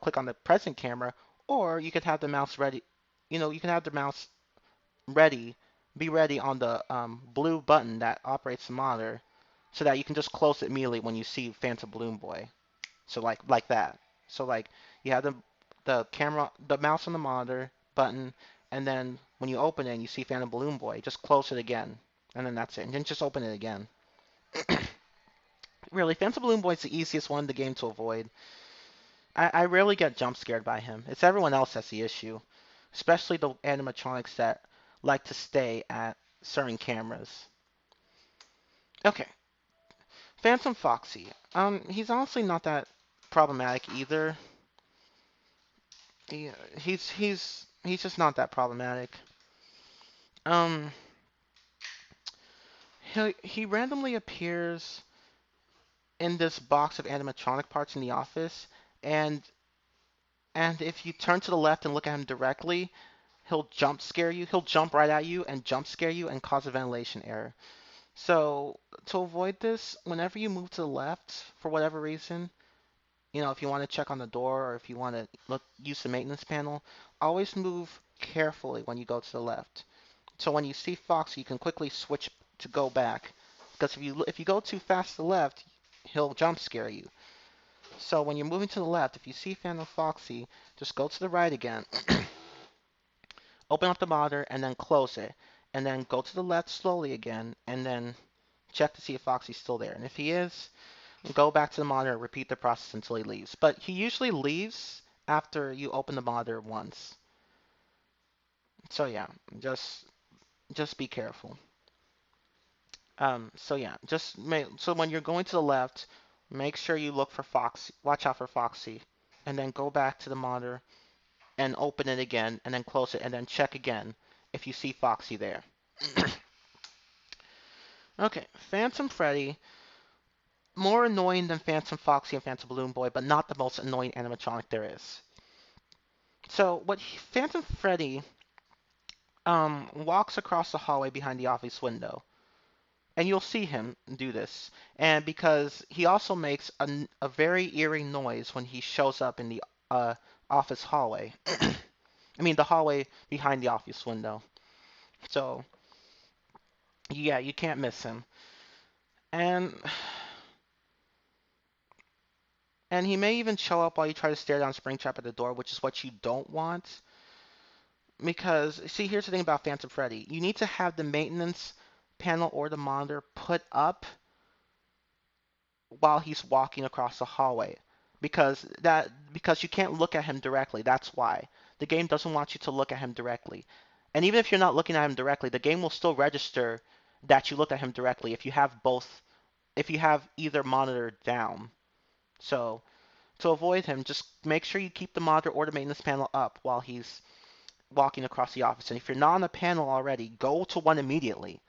click on the present camera, or you could have the mouse ready. You can have the mouse ready, be ready on the blue button that operates the monitor, so that you can just close it immediately when you see Phantom Balloon Boy. So like that. So like you have the camera, the mouse on the monitor button, and then when you open it and you see Phantom Balloon Boy, just close it again, and then that's it. And then just open it again. Really, Phantom Balloon Boy is the easiest one in the game to avoid. I rarely get jump scared by him. It's everyone else that's the issue, especially the animatronics that like to stay at certain cameras. Okay, Phantom Foxy. He's honestly not that problematic either. He, he's just not that problematic. Um, he randomly appears in this box of animatronic parts in the office, and if you turn to the left and look at him directly, he'll jump scare you. He'll jump right at you and jump scare you and cause a ventilation error. So to avoid this, whenever you move to the left for whatever reason, if you want to check on the door or if you want to use the maintenance panel, always move carefully when you go to the left. So when you see Fox, you can quickly switch to go back. Because if you go too fast to the left, he'll jump scare you. So when you're moving to the left, if you see Phantom Foxy, just go to the right again, open up the monitor, and then close it. And then go to the left slowly again, and then check to see if Foxy's still there. And if he is, go back to the monitor, repeat the process until he leaves. But he usually leaves after you open the monitor once. So yeah, just be careful. So yeah, so when you're going to the left, make sure you look for Foxy, watch out for Foxy, and then go back to the monitor and open it again, and then close it, and then check again if you see Foxy there. Okay, Phantom Freddy, more annoying than Phantom Foxy and Phantom Balloon Boy, but not the most annoying animatronic there is. So Phantom Freddy walks across the hallway behind the office window, and you'll see him do this. And because he also makes a very eerie noise when he shows up in the office hallway. I mean, the hallway behind the office window. So, yeah, you can't miss him. And he may even show up while you try to stare down Springtrap at the door, which is what you don't want. Because, see, here's the thing about Phantom Freddy. You need to have the maintenance panel or the monitor put up while he's walking across the hallway. Because you can't look at him directly. That's why. The game doesn't want you to look at him directly. And even if you're not looking at him directly, the game will still register that you looked at him directly if you have either monitor down. So, to avoid him, just make sure you keep the monitor or the maintenance panel up while he's walking across the office. And if you're not on a panel already, go to one immediately.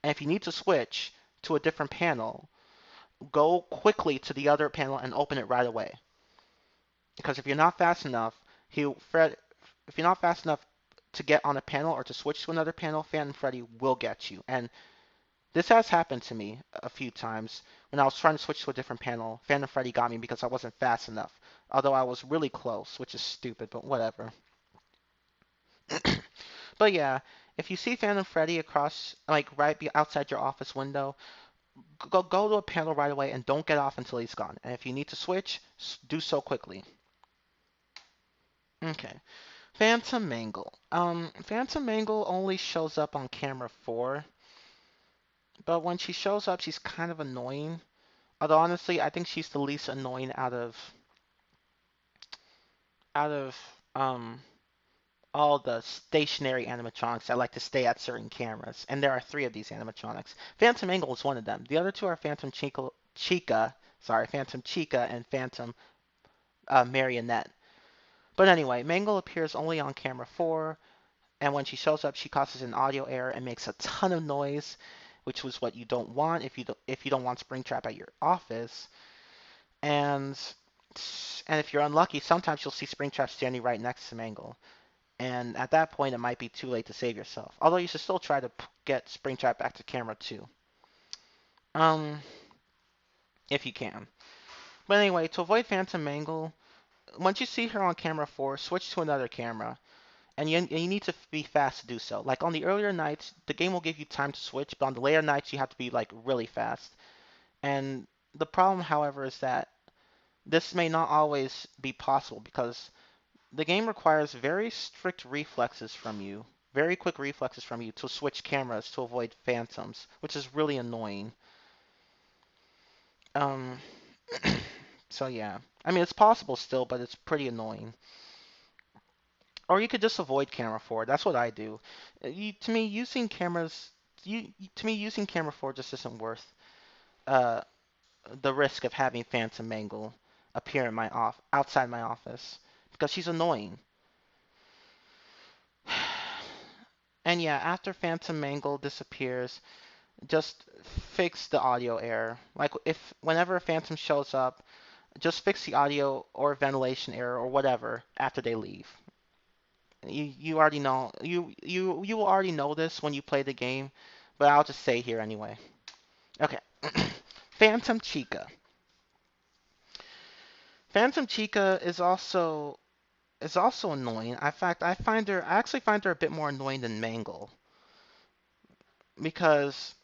And if you need to switch to a different panel, go quickly to the other panel and open it right away. Because if you're not fast enough, if you're not fast enough to get on a panel or to switch to another panel, Phantom Freddy will get you. And this has happened to me a few times. When I was trying to switch to a different panel, Phantom Freddy got me because I wasn't fast enough. Although I was really close, which is stupid, but whatever. But yeah, if you see Phantom Freddy across, like right outside your office window, go to a panel right away and don't get off until he's gone. And if you need to switch, do so quickly. Okay. Phantom Mangle. Phantom Mangle only shows up on camera 4, but when she shows up, she's kind of annoying. Although honestly, I think she's the least annoying out of all the stationary animatronics that like to stay at certain cameras. And there are 3 of these animatronics. Phantom Mangle is one of them. The other 2 are Phantom Chica and Phantom Marionette. But anyway, Mangle appears only on camera 4, and when she shows up, she causes an audio error and makes a ton of noise, which was what you don't want if you don't want Springtrap at your office. And if you're unlucky, sometimes you'll see Springtrap standing right next to Mangle. And at that point, it might be too late to save yourself. Although you should still try to get Springtrap back to camera 2. If you can. But anyway, to avoid Phantom Mangle, once you see her on camera 4, switch to another camera. And you need to be fast to do so. Like on the earlier nights, the game will give you time to switch, but on the later nights, you have to be like really fast. And the problem, however, is that this may not always be possible because the game requires very strict reflexes from you, very quick reflexes from you to switch cameras to avoid phantoms, which is really annoying. Um, so yeah. I mean, it's possible still, but it's pretty annoying. Or you could just avoid camera 4. That's what I do. To me, using camera 4 just isn't worth. Uh, the risk of having Phantom Mangle appear in my outside my office because she's annoying. And yeah, after Phantom Mangle disappears, just fix the audio error. Like if whenever a Phantom shows up, just fix the audio or ventilation error or whatever after they leave. You already know you will already know this when you play the game, but I'll just say here anyway. Okay. Phantom Chica. Phantom Chica is also annoying. In fact, I actually find her a bit more annoying than Mangle because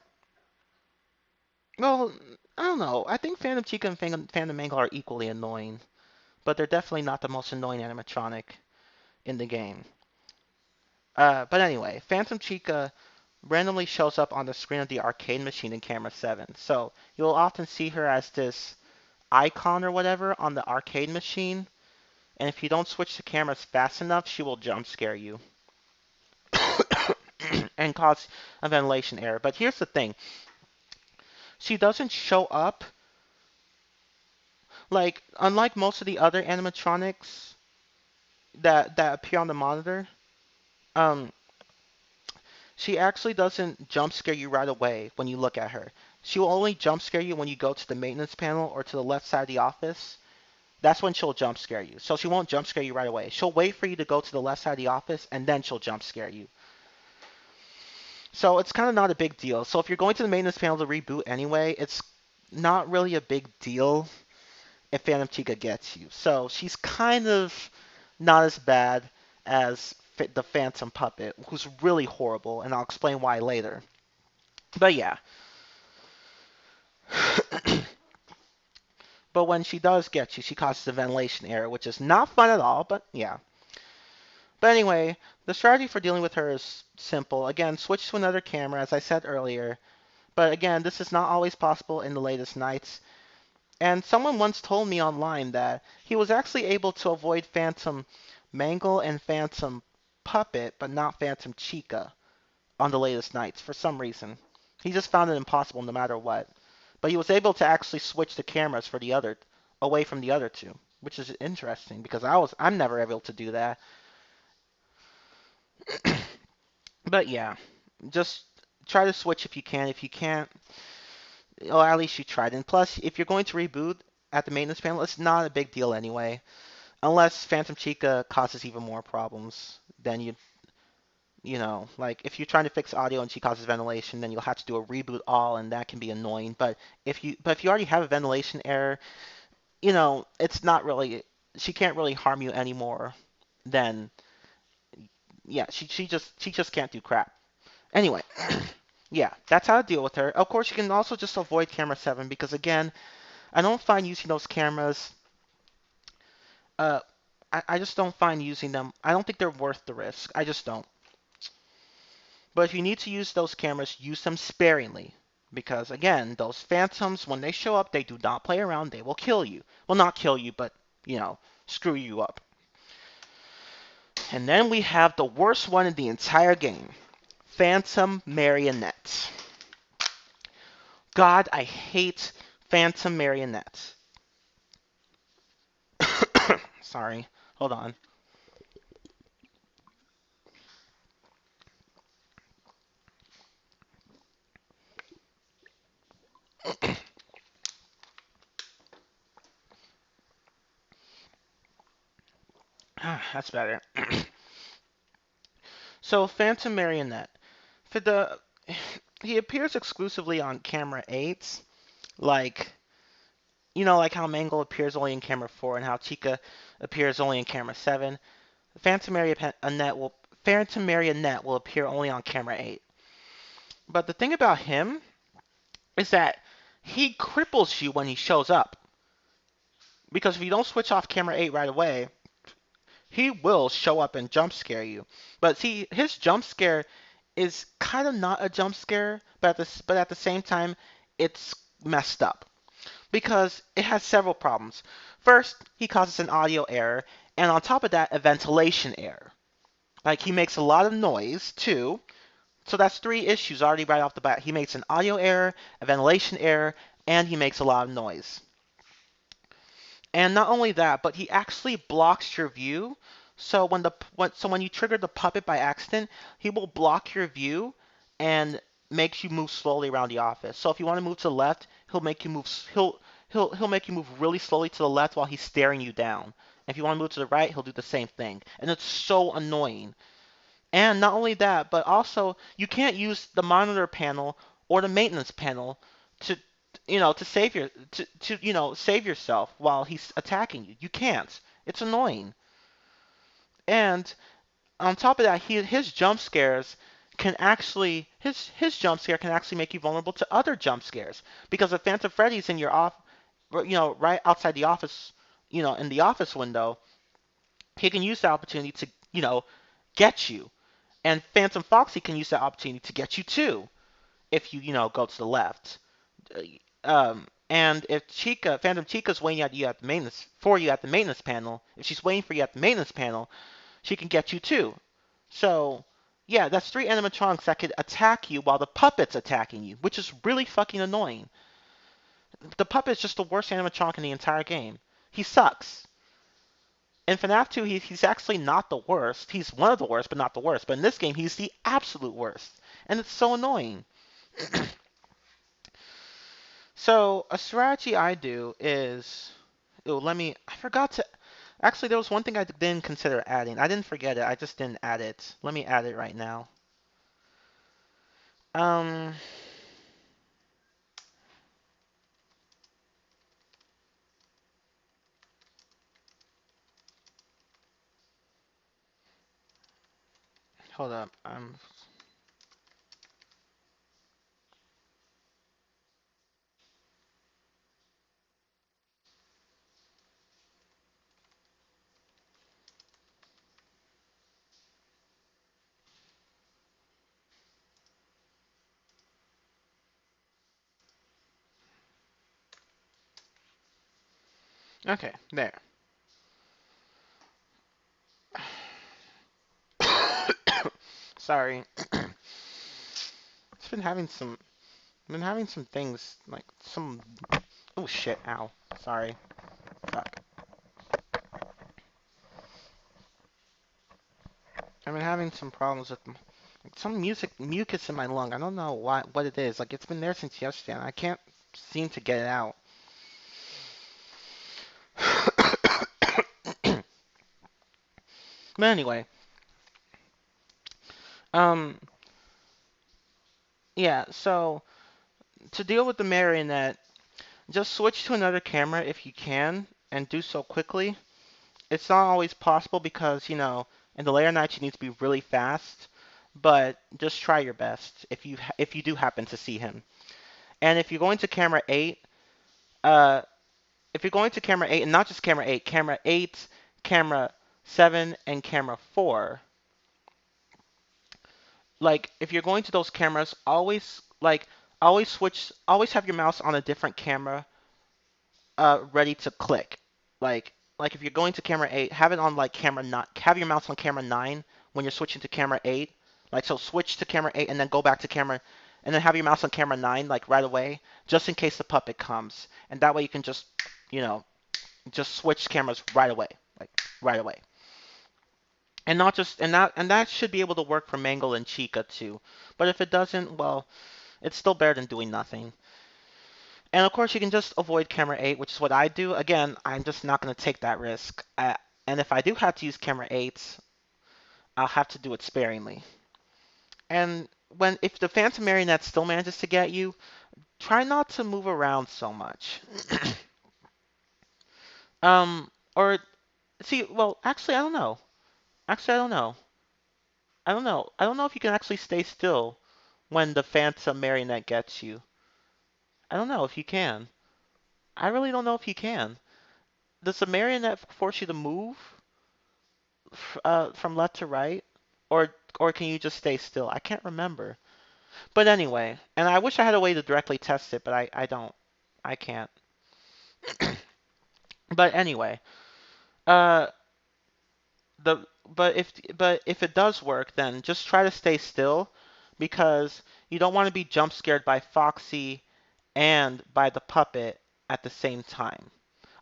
well, I don't know. I think Phantom Chica and Phantom Mangle are equally annoying, but they're definitely not the most annoying animatronic in the game. But anyway, Phantom Chica randomly shows up on the screen of the arcade machine in camera 7. So you'll often see her as this icon or whatever on the arcade machine, and if you don't switch the cameras fast enough, she will jump scare you and cause a ventilation error. But here's the thing. She doesn't show up like unlike most of the other animatronics that appear on the monitor. Um, she actually doesn't jump scare you right away when you look at her. She will only jump scare you when you go to the maintenance panel or to the left side of the office. That's when she'll jump scare you. So she won't jump scare you right away. She'll wait for you to go to the left side of the office and then she'll jump scare you. So it's kind of not a big deal. So if you're going to the maintenance panel to reboot anyway, it's not really a big deal if Phantom Chica gets you. So she's kind of not as bad as the Phantom Puppet, who's really horrible, and I'll explain why later. But yeah. But when she does get you, she causes a ventilation error, which is not fun at all, but yeah. But anyway, the strategy for dealing with her is simple. Again, switch to another camera, as I said earlier. But again, this is not always possible in the latest nights. And someone once told me online that he was actually able to avoid Phantom Mangle and Phantom Puppet, but not Phantom Chica on the latest nights for some reason. He just found it impossible no matter what. But he was able to actually switch the cameras for the other away from the other two, which is interesting because I'm never able to do that. But yeah, just try to switch if you can. If you can't, well, at least you tried. And plus, if you're going to reboot at the maintenance panel, it's not a big deal anyway. Unless Phantom Chica causes even more problems, then like if you're trying to fix audio and she causes ventilation, then you'll have to do a reboot all, and that can be annoying. But if you already have a ventilation error, it's not really she can't really harm you anymore. Then yeah, she just can't do crap. Anyway, yeah, that's how to deal with her. Of course, you can also just avoid camera 7 because again, I don't find using those cameras. Uh, I just don't find using them. I don't think they're worth the risk. I just don't. But if you need to use those cameras, use them sparingly. Because again, those phantoms, when they show up, they do not play around. They will kill you. Well, not kill you, but, screw you up. And then we have the worst one in the entire game. Phantom Marionette. God, I hate Phantom Marionette. Sorry. Hold on. That's better. So, Phantom Marionette. For the he appears exclusively on camera 8, like like how Mangle appears only in camera 4 and how Chica appears only in camera 7. Phantom Marionette will appear only on camera 8. But the thing about him is that he cripples you when he shows up. Because if you don't switch off camera 8 right away, he will show up and jump scare you. But see, his jump scare is kind of not a jump scare, but at the same time, it's messed up. Because it has several problems. First, he causes an audio error, and on top of that, a ventilation error. Like, he makes a lot of noise, too. So that's 3 issues already right off the bat. He makes an audio error, a ventilation error, and he makes a lot of noise. And not only that, but he actually blocks your view. So when you trigger the puppet by accident, he will block your view and makes you move slowly around the office. So if you want to move to the left, he'll make you move he'll make you move really slowly to the left while he's staring you down. If you want to move to the right, he'll do the same thing. And it's so annoying. And not only that, but also you can't use the monitor panel or the maintenance panel to to save yourself while he's attacking you. You can't. It's annoying. And on top of that, his jump scares can actually his jump scare can actually make you vulnerable to other jump scares because if Phantom Freddy's in your off right outside the office, in the office window, he can use the opportunity to get you. And Phantom Foxy can use that opportunity to get you too, if you go to the left. And if Phantom Chica's waiting at you at the maintenance panel, if she's waiting for you at the maintenance panel, she can get you too. So, yeah, that's 3 animatronics that could attack you while the puppet's attacking you, which is really fucking annoying. The puppet's just the worst animatronic in the entire game. He sucks. In FNAF 2, he's actually not the worst. He's one of the worst, but not the worst. But in this game, he's the absolute worst. And it's so annoying. So, a strategy I do is... Oh, I forgot to... Actually, there was one thing I didn't consider adding. I didn't forget it. I just didn't add it. Let me add it right now. Um... Hold up. Okay, there. Sorry. It's been having some things like some. Oh shit! Ow. Sorry. Fuck. I've been having some problems with some mucus in my lung. I don't know what it is. Like it's been there since yesterday, and I can't seem to get it out. But anyway, um, yeah. So to deal with the marionette, just switch to another camera if you can, and do so quickly. It's not always possible because in the later nights you need to be really fast, but just try your best if you do happen to see him. And if you're going to camera 8, uh, if you're going to camera 8, and not just camera 8, camera 7, and camera 4, like if you're going to those cameras, always have your mouse on a different camera, ready to click. Like if you're going to camera 8, have it on like camera 9, have your mouse on camera 9 when you're switching to camera 8. Like so switch to camera 8 and then go back to camera and then have your mouse on camera 9 like right away just in case the puppet comes. And that way you can you know, just switch cameras right away. Like right away. And not just and that should be able to work for Mangle and Chica too. But if it doesn't, well, it's still better than doing nothing. And of course, you can just avoid camera 8, which is what I do. Again, I'm just not going to take that risk. And if I do have to use camera 8, I'll have to do it sparingly. And if the Phantom Marionette still manages to get you, try not to move around so much. Or see, well, actually, I don't know. Actually, I don't know. I don't know. I don't know if you can actually stay still when the Phantom Marionette gets you. I don't know if you can. I really don't know if you can. Does the marionette force you to move from left to right, or can you just stay still? I can't remember. But anyway, and I wish I had a way to directly test it, but I don't. I can't. But anyway, uh, the but if it does work, then just try to stay still because you don't want to be jump scared by Foxy and by the puppet at the same time.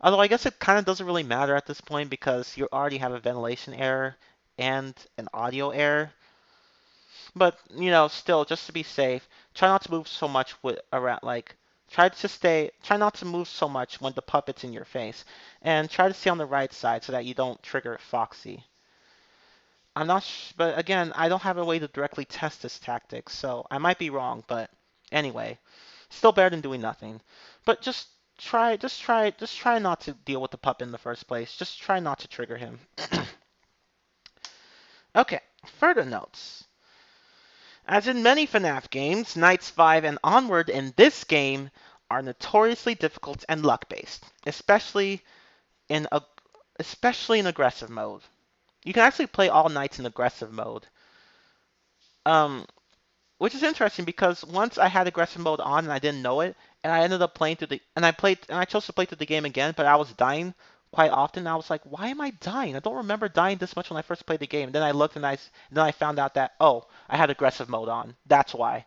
Although I guess it kind of doesn't really matter at this point because you already have a ventilation error and an audio error. But, still, just to be safe, try not to move so much with around, like, try not to move so much when the puppet's in your face. And try to stay on the right side so that you don't trigger Foxy. I'm not, but again, I don't have a way to directly test this tactic, so I might be wrong, but anyway, still better than doing nothing. But just try not to deal with the puppet in the first place. Just try not to trigger him. Okay, further notes. As in many FNAF games, Nights 5 and onward in this game are notoriously difficult and luck-based, in especially in aggressive mode. You can actually play all nights in aggressive mode. Um, which is interesting because once I had aggressive mode on and I didn't know it, and I ended up playing through the and I chose to play through the game again, but I was dying quite often. I was like, why am I dying? I don't remember dying this much when I first played the game. Then I looked and then I found out that I had aggressive mode on. That's why.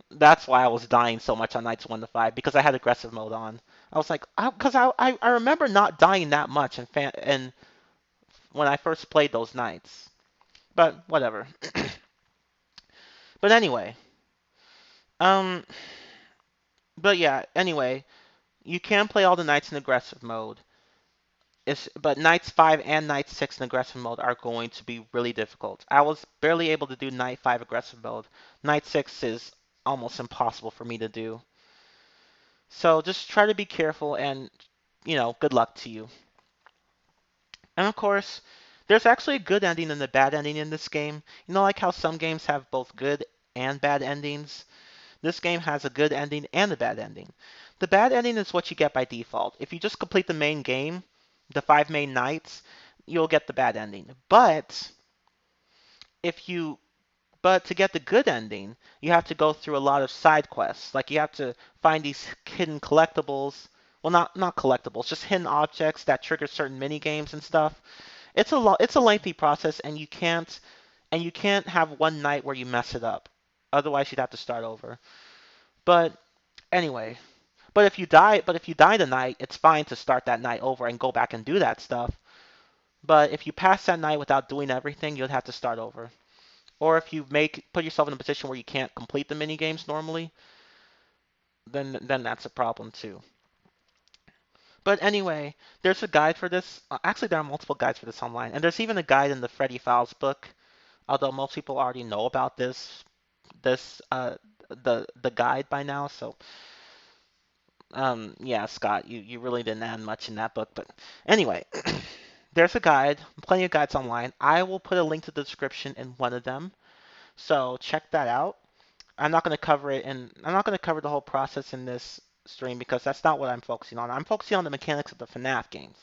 That's why I was dying so much on nights 1 to 5 because I had aggressive mode on. I was like, because I remember not dying that much and when I first played those nights. But whatever. But anyway, um, but yeah, anyway, you can play all the nights in aggressive mode. But nights 5 and night 6 in aggressive mode are going to be really difficult. I was barely able to do night 5 aggressive mode. Night 6 is almost impossible for me to do. So just try to be careful and, good luck to you. And of course, there's actually a good ending and a bad ending in this game. Like how some games have both good and bad endings? This game has a good ending and a bad ending. The bad ending is what you get by default. If you just complete the main game, the 5 main nights, you'll get the bad ending. If you but to get the good ending, you have to go through a lot of side quests. Like you have to find these hidden collectibles. Well, not collectibles, just hidden objects that trigger certain mini games and stuff. It's a lengthy process, and you can't have one night where you mess it up. Otherwise, you'd have to start over. But anyway, but if you die tonight, it's fine to start that night over and go back and do that stuff. But if you pass that night without doing everything, you'll have to start over. Or if you put yourself in a position where you can't complete the mini games normally, then that's a problem too. But anyway, there's a guide for this. Actually, there are multiple guides for this online, and there's even a guide in the Freddy Files book. Although most people already know about the guide by now, so yeah, Scott, you really didn't add much in that book. But anyway, there's a guide, plenty of guides online. I will put a link to the description in one of them, so check that out. I'm not going to cover the whole process in this stream because that's not what I'm focusing on. I'm focusing on the mechanics of the FNAF games.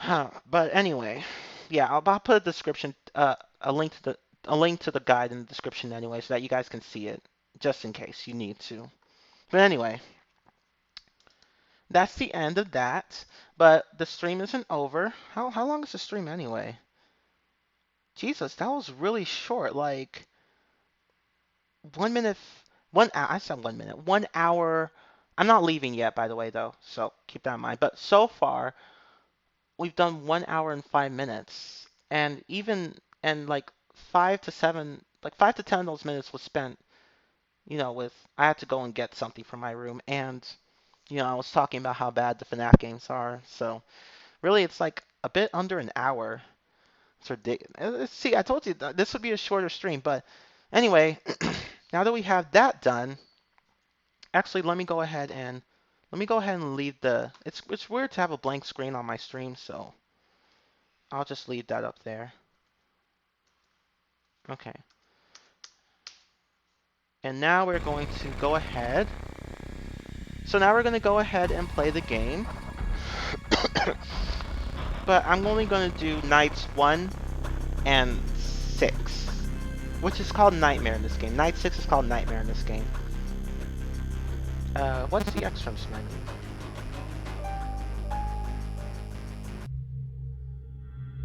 But anyway, yeah, I'll put a description, a link to the guide in the description anyway, so that you guys can see it, just in case you need to. But anyway, that's the end of that. But the stream isn't over. How long is the stream anyway? Jesus, that was really short. Like 1 minute, 1 hour. I said 1 minute. 1 hour. I'm not leaving yet, by the way, though. So keep that in mind. But so far, we've done 1 hour and 5 minutes, and like 5 to 7, like 5 to 10 of those minutes was spent, with I had to go and get something from my room, and I was talking about how bad the FNAF games are. So really, it's like a bit under an hour. It's ridiculous. See, I told you this would be a shorter stream, but anyway, now that we have that done, actually, let me go ahead and leave the. It's weird to have a blank screen on my stream, so I'll just leave that up there. Okay. And now we're going to go ahead. So now we're going to go ahead and play the game. But I'm only going to do nights 1 and 6, which is called Nightmare in this game. Night 6 is called Nightmare in this game. What's the extras menu?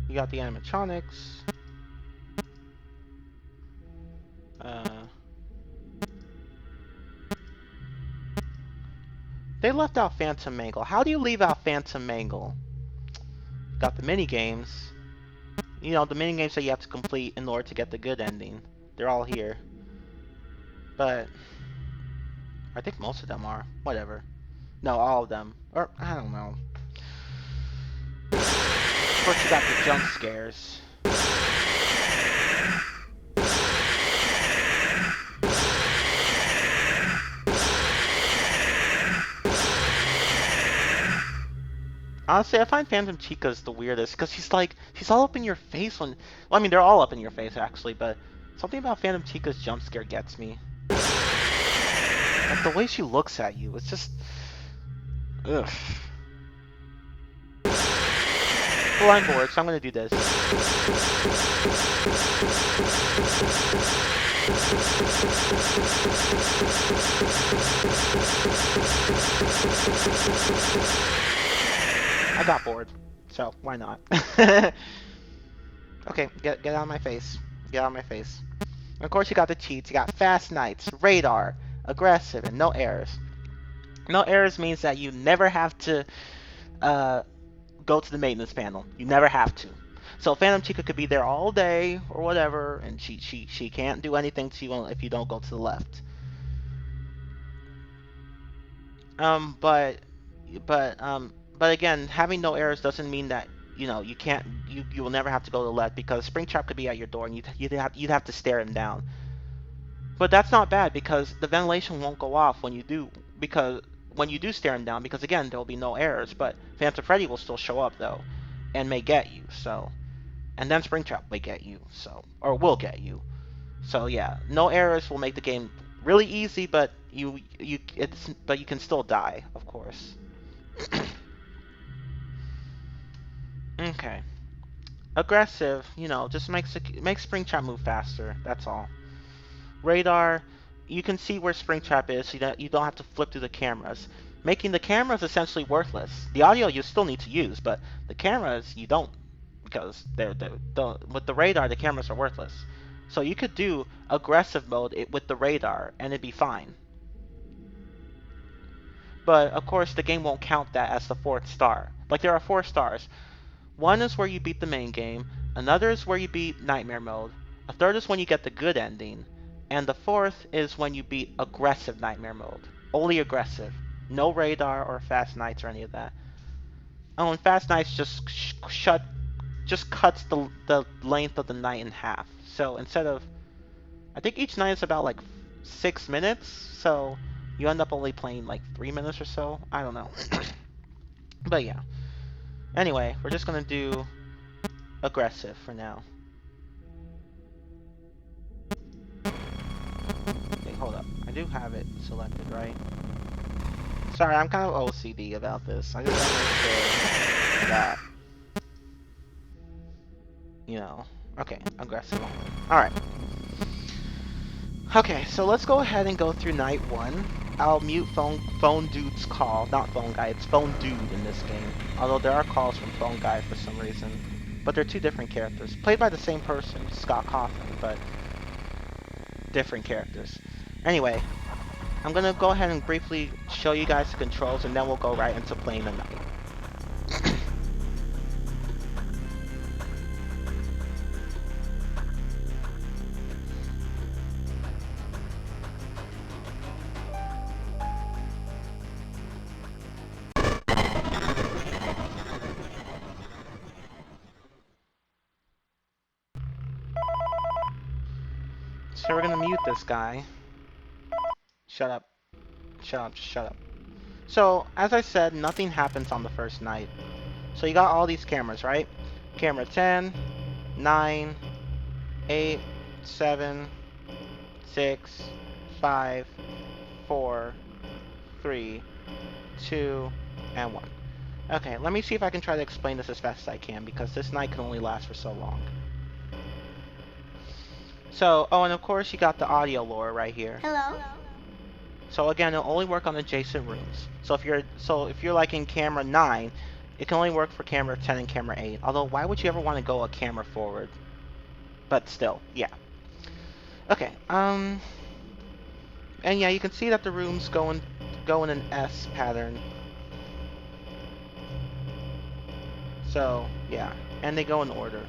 You got the animatronics. They left out Phantom Mangle. How do you leave out Phantom Mangle? Got the mini games. You know, the mini games that you have to complete in order to get the good ending. They're all here. But I think most of them are. Whatever. No, all of them. Or I don't know. Of course, you got the jump scares. Honestly, I find Phantom Chica's the weirdest because she's all up in your face when. Well, I mean, they're all up in your face actually, but something about Phantom Chica's jump scare gets me. Like the way she looks at you, it's just. Ugh. Well, I'm bored, so I'm gonna do this. I got bored, so why not? Okay, get out of my face. Get out of my face. And of course, you got the cheats. You got fast nights, radar, aggressive, and no errors. No errors means that you never have to go to the maintenance panel. You never have to. So Phantom Chica could be there all day or whatever, and she can't do anything to you if you don't go to the left. But again, having no errors doesn't mean that you can't you will never have to go to the left, because Springtrap could be at your door and you'd have to stare him down. But that's not bad because the ventilation won't go off when you do stare him down, because again there will be no errors. But Phantom Freddy will still show up though, and may get you. So, and then Springtrap may get you. So, or will get you. So yeah, no errors will make the game really easy, but you can still die, of course. Okay. Aggressive, just makes Springtrap move faster. That's all. Radar, you can see where Springtrap is, so you don't have to flip through the cameras, making the cameras essentially worthless. The audio you still need to use, but the cameras you don't, because with the radar the cameras are worthless. So you could do aggressive mode with the radar and it'd be fine. But of course the game won't count that as the 4th star. Like there are 4 stars. One is where you beat the main game, another is where you beat Nightmare Mode, a third is when you get the good ending, and the 4th is when you beat aggressive Nightmare Mode. Only aggressive. No radar or fast nights or any of that. Oh, and fast nights just cuts the length of the night in half. So instead of, I think each night is about like 6 minutes, so you end up only playing like 3 minutes or so. I don't know. But yeah. Anyway, we're just gonna do aggressive for now. Okay, hold up. I do have it selected, right? Sorry, I'm kind of OCD about this. I just want to make sure that, okay, aggressive only. Alright. Okay, so let's go ahead and go through night 1. I'll mute phone dude's call. Not phone guy, it's phone dude in this game. Although there are calls from phone guy for some reason. But they're 2 different characters. Played by the same person, Scott Coffin, but different characters. Anyway, I'm gonna go ahead and briefly show you guys the controls, and then we'll go right into playing the night. So we're gonna mute this guy. Shut up. Shut up, just shut up. So, as I said, nothing happens on the first night. So you got all these cameras, right? Camera 10, 9, 8, 7, 6, 5, 4, 3, 2, and 1. Okay, let me see if I can try to explain this as fast as I can, because this night can only last for so long. So, oh, and of course you got the audio lure right here. Hello? So again, it'll only work on adjacent rooms. So if you're like in camera 9, it can only work for camera 10 and camera 8. Although, why would you ever want to go a camera forward? But still, yeah. Okay, and yeah, you can see that the rooms go in go in an S pattern. So, yeah. And they go in order,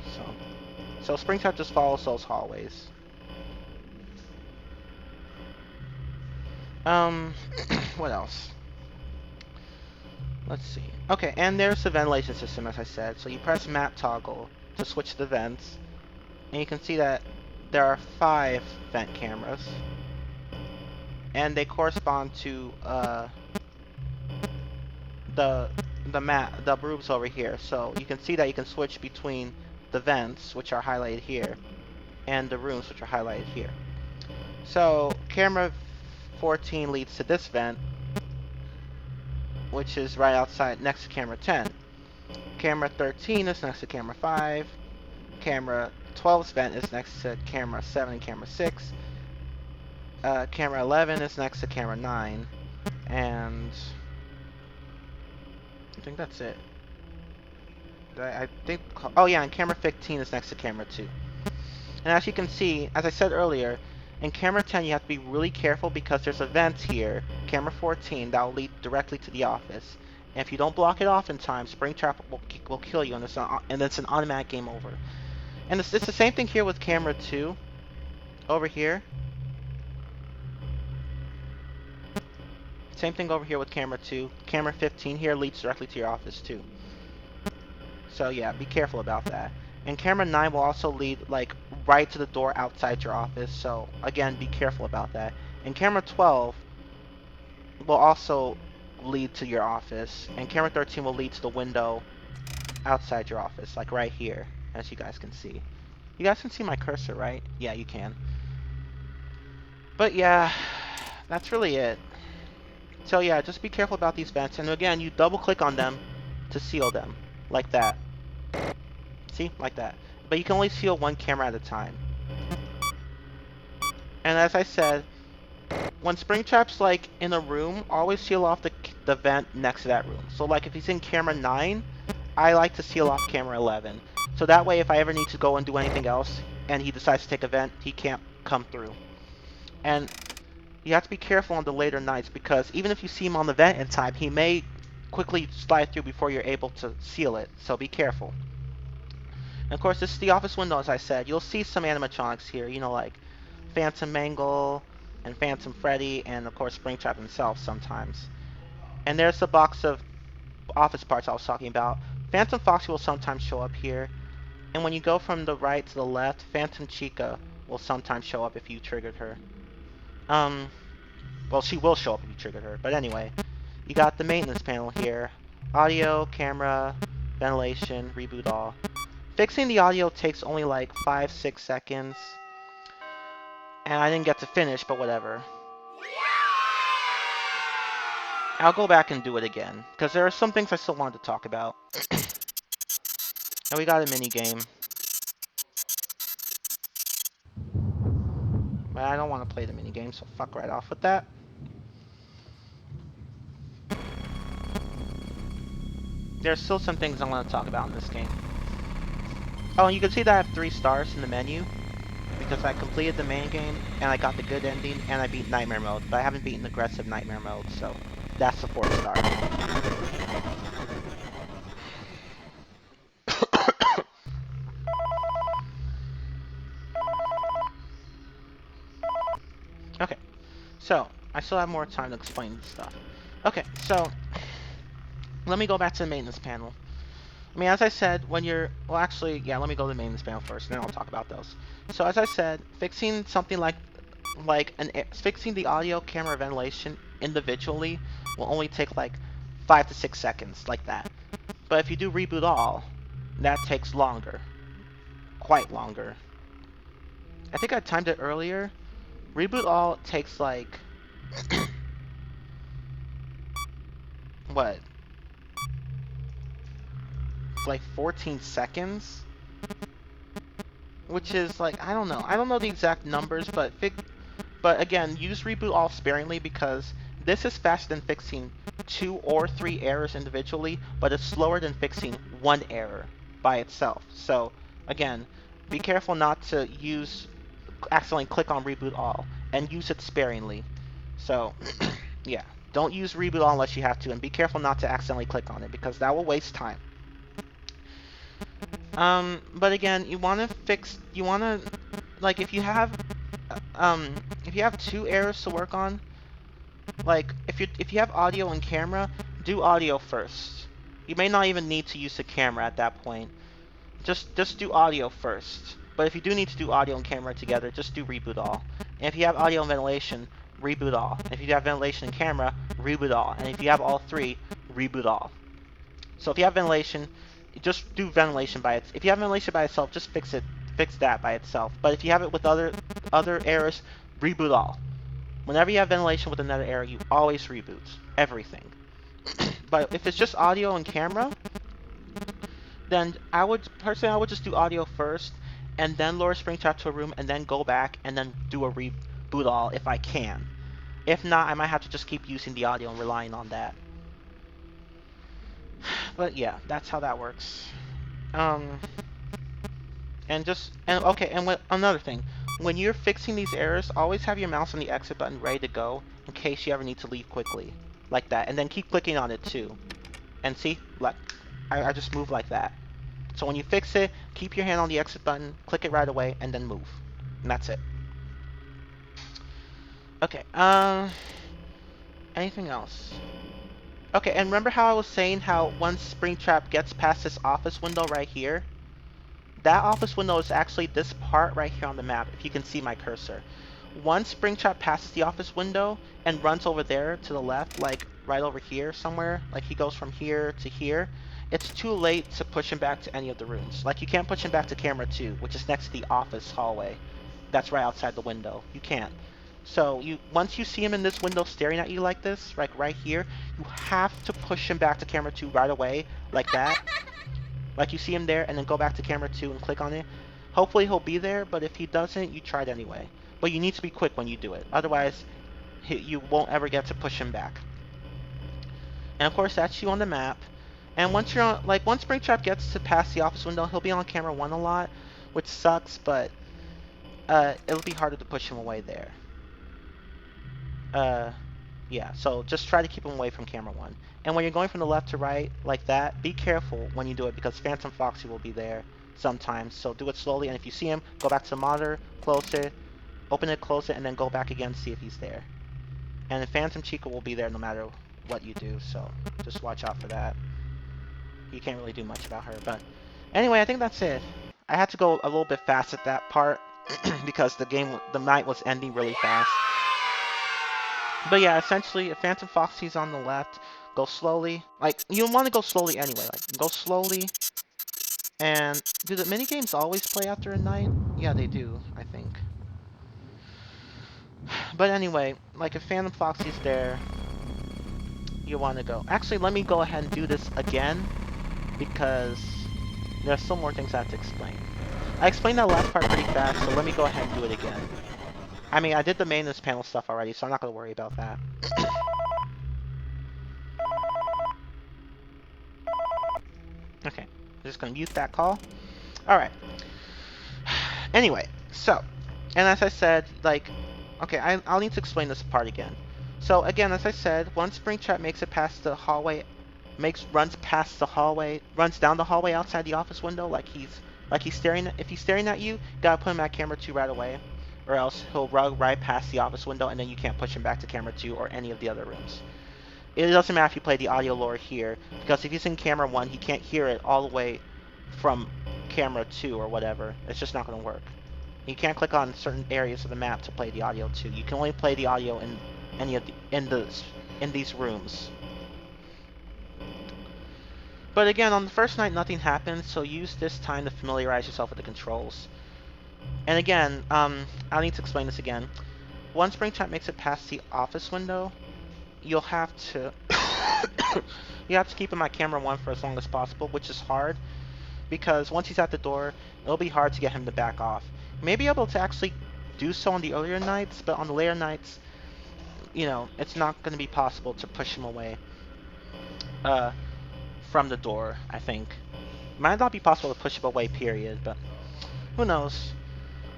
so Springtrap just follows those hallways. What else? Let's see. Okay, and there's the ventilation system, as I said. So you press map toggle to switch the vents, and you can see that there are 5 vent cameras, and they correspond to the rooms over here. So you can see that you can switch between the vents, which are highlighted here, and the rooms, which are highlighted here. So camera 14 leads to this vent, which is right outside next to camera 10. Camera 13 is next to camera 5. Camera 12's vent is next to camera 7 and camera 6. Camera 11 is next to camera 9. And I think that's it. I think, oh yeah, and camera 15 is next to camera 2. And as you can see, as I said earlier, in camera 10 you have to be really careful because there's a vent here, camera 14, that will lead directly to the office. And if you don't block it off in time, Springtrap will kill you, and it's an automatic game over. And it's the same thing here with camera 2, over here. Same thing over here with camera 2. Camera 15 here leads directly to your office too. So yeah, be careful about that. And camera 9 will also lead like right to the door outside your office. So again, be careful about that. And camera 12 will also lead to your office. And camera 13 will lead to the window outside your office, like right here, as you guys can see. You guys can see my cursor, right? Yeah, you can. But yeah, that's really it. So yeah, just be careful about these vents. And again, you double click on them to seal them, like that. See? Like that. But you can only seal one camera at a time. And as I said, when Springtrap's like in a room, always seal off the vent next to that room. So like if he's in camera 9, I like to seal off camera 11. So that way if I ever need to go and do anything else and he decides to take a vent, he can't come through. And you have to be careful on the later nights because even if you see him on the vent in time, he may quickly slide through before you're able to seal it. So be careful. And of course, this is the office window, as I said. You'll see some animatronics here, you know, like Phantom Mangle and Phantom Freddy, and of course Springtrap himself sometimes. And there's the box of office parts I was talking about. Phantom Foxy will sometimes show up here. And when you go from the right to the left, Phantom Chica will sometimes show up if you triggered her. Well, she will show up if you triggered her. But anyway, you got the maintenance panel here. Audio, camera, ventilation, reboot all. Fixing the audio takes only like 5-6 seconds. And I didn't get to finish, but whatever. I'll go back and do it again, because there are some things I still wanted to talk about. And we got a mini game. But I don't want to play the mini game, so fuck right off with that. There's still some things I want to talk about in this game. Oh, and you can see that I have 3 stars in the menu, because I completed the main game, and I got the good ending, and I beat Nightmare Mode, but I haven't beaten Aggressive Nightmare Mode, so that's the 4th star. Okay, so I still have more time to explain this stuff. Okay, so let me go back to the maintenance panel. I mean, as I said, when you're... Well, actually, yeah, let me go to the maintenance panel first, and then I'll talk about those. So, as I said, fixing something fixing the audio, camera, ventilation individually will only take like 5 to 6 seconds, like that. But if you do reboot all, that takes longer. Quite longer. I think I timed it earlier. Reboot all takes like... what? Like 14 seconds, which is like, I don't know the exact numbers, but again, use reboot all sparingly because this is faster than fixing 2 or 3 errors individually, but it's slower than fixing 1 error by itself. So again, be careful not to accidentally click on reboot all and use it sparingly. So yeah. Don't use reboot all unless you have to, and be careful not to accidentally click on it because that will waste time. But again, like if you have two errors to work on, like if you have audio and camera, do audio first. You may not even need to use the camera at that point. Just do audio first. But if you do need to do audio and camera together, just do reboot all. And if you have audio and ventilation, reboot all. And if you have ventilation and camera, reboot all. And if you have all three, reboot all. So if you have ventilation, just do ventilation by it. If you have ventilation by itself, just fix that by itself. But if you have it with other errors, reboot all. Whenever you have ventilation with another error, you always reboot everything. But if it's just audio and camera, then I would just do audio first, and then lower Springtrap to a room, and then go back and then do a reboot all if I can. If not, I might have to just keep using the audio and relying on that. But yeah, that's how that works. Another thing, when you're fixing these errors, always have your mouse on the exit button ready to go in case you ever need to leave quickly, like that, and then keep clicking on it too. And see, like I just move like that. So when you fix it, keep your hand on the exit button, click it right away, and then move. And that's it. Okay, anything else? Okay, and remember how I was saying how once Springtrap gets past this office window right here, that office window is actually this part right here on the map, if you can see my cursor. Once Springtrap passes the office window and runs over there to the left, like right over here somewhere, like he goes from here to here, it's too late to push him back to any of the rooms. Like you can't push him back to camera 2, which is next to the office hallway. That's right outside the window. You can't. So once you see him in this window staring at you like this, like right here, you have to push him back to camera 2 right away, like that. Like you see him there, and then go back to camera 2 and click on it. Hopefully he'll be there, but if he doesn't, you try it anyway. But you need to be quick when you do it. Otherwise, you won't ever get to push him back. And of course, that's you on the map. And once Springtrap gets to past the office window, he'll be on camera 1 a lot, which sucks, but it'll be harder to push him away there. Yeah, so just try to keep him away from camera 1. And when you're going from the left to right, like that, be careful when you do it, because Phantom Foxy will be there sometimes. So do it slowly, and if you see him, go back to the monitor, close it, open it, close it, and then go back again to see if he's there. And Phantom Chica will be there no matter what you do, so just watch out for that. You can't really do much about her, but anyway, I think that's it. I had to go a little bit fast at that part because the night was ending really fast. But yeah, essentially, if Phantom Foxy's on the left, go slowly. Like, you want to go slowly anyway. Like, go slowly. And do the minigames always play after a night? Yeah, they do, I think. But anyway, like, if Phantom Foxy's there, you want to go. Actually, let me go ahead and do this again, because there's still more things I have to explain. I explained that last part pretty fast, so let me go ahead and do it again. I mean, I did the maintenance panel stuff already, so I'm not going to worry about that. Okay, I'm just going to mute that call. Alright. Anyway, so, and as I said, like, okay, I'll need to explain this part again. So, again, as I said, once Springtrap makes it past the hallway, runs down the hallway outside the office window, like he's staring at, if he's staring at you, gotta put him at camera 2 right away. Or else he'll rug right past the office window, and then you can't push him back to camera 2 or any of the other rooms. It doesn't matter if you play the audio lower here, because if he's in camera 1, he can't hear it all the way from camera 2 or whatever. It's just not going to work. You can't click on certain areas of the map to play the audio too. You can only play the audio in any of in these rooms. But again, on the first night, nothing happens, so use this time to familiarize yourself with the controls. And again, I'll need to explain this again. Once Springtrap makes it past the office window, you'll have to keep him at camera 1 for as long as possible, which is hard because once he's at the door, it'll be hard to get him to back off. You may be able to actually do so on the earlier nights, but on the later nights, you know, it's not going to be possible to push him away from the door, I think. It might not be possible to push him away, period, but who knows.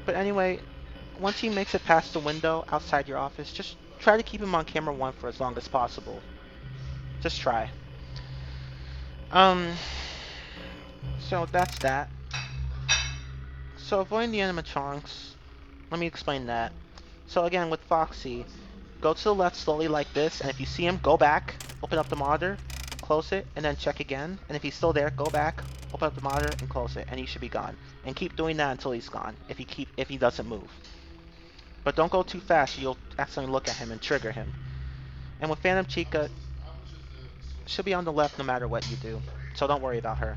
But anyway, once he makes it past the window outside your office, just try to keep him on camera 1 for as long as possible. Just try. So that's that. So avoiding the animatronics, let me explain that. So again, with Foxy, go to the left slowly like this, and if you see him, go back, open up the monitor, close it, and then check again. And if he's still there, go back, open up the monitor, and close it, and he should be gone. And keep doing that until he's gone, if he doesn't move. But don't go too fast, you'll accidentally look at him and trigger him. And with Phantom Chica, she'll be on the left no matter what you do, so don't worry about her.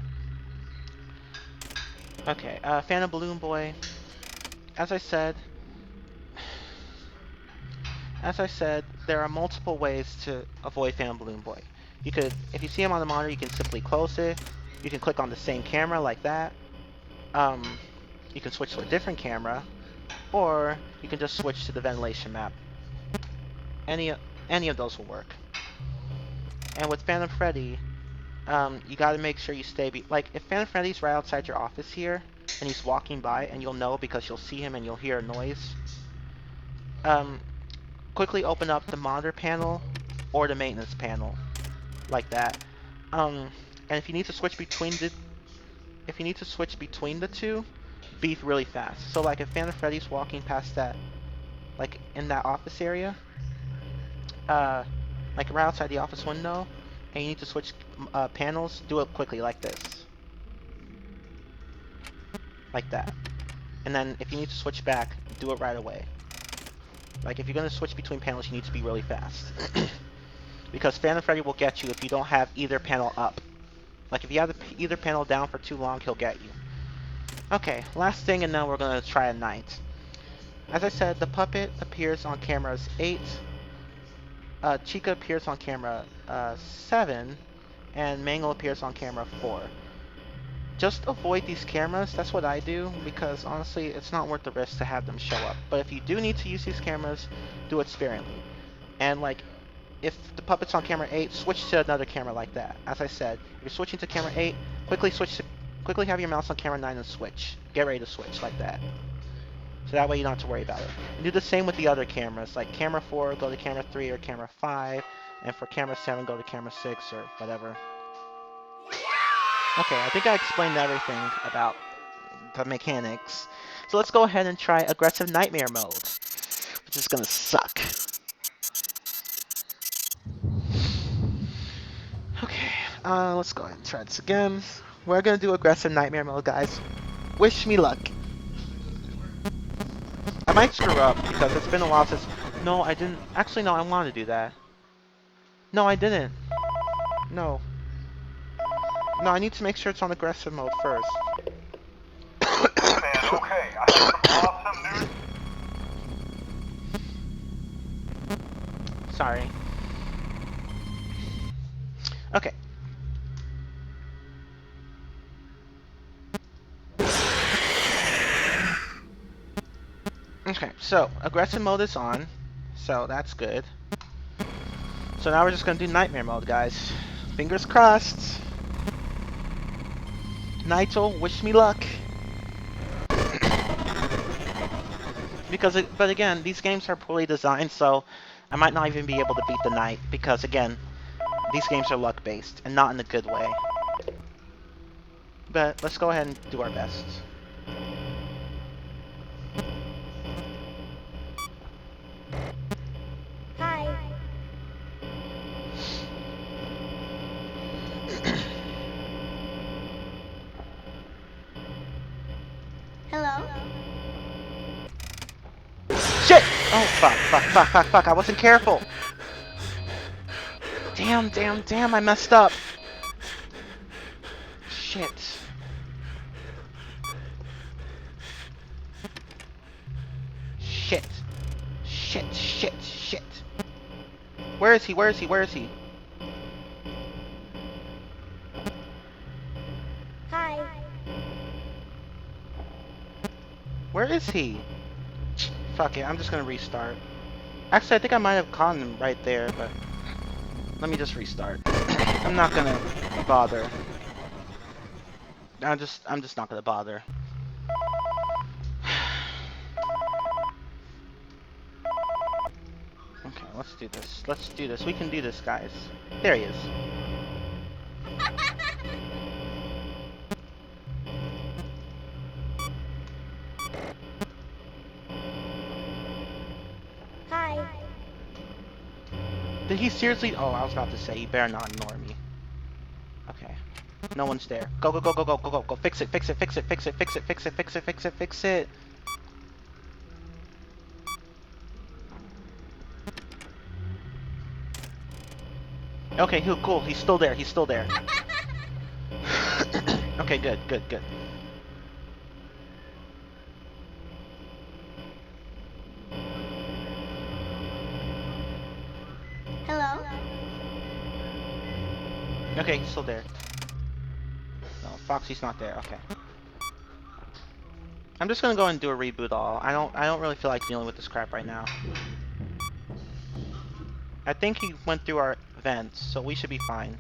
Okay, Phantom Balloon Boy. As I said, there are multiple ways to avoid Phantom Balloon Boy. You could, if you see him on the monitor, you can simply close it. You can click on the same camera like that. You can switch to a different camera, or you can just switch to the ventilation map. Any of those will work. And with Phantom Freddy, you gotta make sure you stay, like, if Phantom Freddy's right outside your office here, and he's walking by, and you'll know because you'll see him and you'll hear a noise, quickly open up the monitor panel or the maintenance panel, like that. And if you need to switch between the two, be really fast. So like if Phantom Freddy's walking past that, like in that office area, like right outside the office window, and you need to switch panels, do it quickly like this. Like that. And then if you need to switch back, do it right away. Like if you're going to switch between panels, you need to be really fast. Because Phantom Freddy will get you if you don't have either panel up. Like if you have either panel down for too long, he'll get you. Okay, last thing, and then we're going to try a night. As I said, the puppet appears on cameras 8, Chica appears on camera 7, and Mangle appears on camera 4. Just avoid these cameras, that's what I do, because honestly, it's not worth the risk to have them show up. But if you do need to use these cameras, do it sparingly. And like, if the puppet's on camera 8, switch to another camera like that. As I said, if you're switching to camera 8, quickly have your mouse on camera 9 and switch. Get ready to switch, like that. So that way you don't have to worry about it. And do the same with the other cameras, like camera 4, go to camera 3 or camera 5, and for camera 7, go to camera 6 or whatever. Okay, I think I explained everything about the mechanics. So let's go ahead and try aggressive nightmare mode, which is gonna suck. Okay, let's go ahead and try this again. We're gonna do aggressive nightmare mode, guys. Wish me luck. I might screw up because it's been a while since. No, I didn't. Actually, no, I wanted to do that. No, I didn't. No. No, I need to make sure it's on aggressive mode first. Okay, I have some awesome news. Sorry. Okay. Okay, so aggressive mode is on, so that's good. So now we're just gonna do nightmare mode, guys. Fingers crossed. Nigel, wish me luck. But again, these games are poorly designed, so I might not even be able to beat the night because again, these games are luck based and not in a good way. But let's go ahead and do our best. Hi. Hello. Shit! Oh, fuck, I wasn't careful. Damn, I messed up. Shit. Shit. Where is he? Hi. Where is he? Fuck it, I'm just gonna restart. Actually, I think I might have caught him right there, but let me just restart. I'm not gonna bother. I'm just not gonna bother. Okay, let's do this. Let's do this. We can do this, guys. There he is. Hi. Did he seriously? Oh, I was about to say, he better not ignore me. Okay. No one's there. Go, go, go, go, go, go, go, go. Fix it, fix it, fix it, fix it, fix it, fix it, fix it, fix it, fix it. Okay, cool. He's still there. He's still there. Okay, good, good, good. Hello. Okay, he's still there. No, Foxy's not there. Okay. I'm just gonna go and do a reboot all. I don't really feel like dealing with this crap right now. I think he went through our vents, so we should be fine.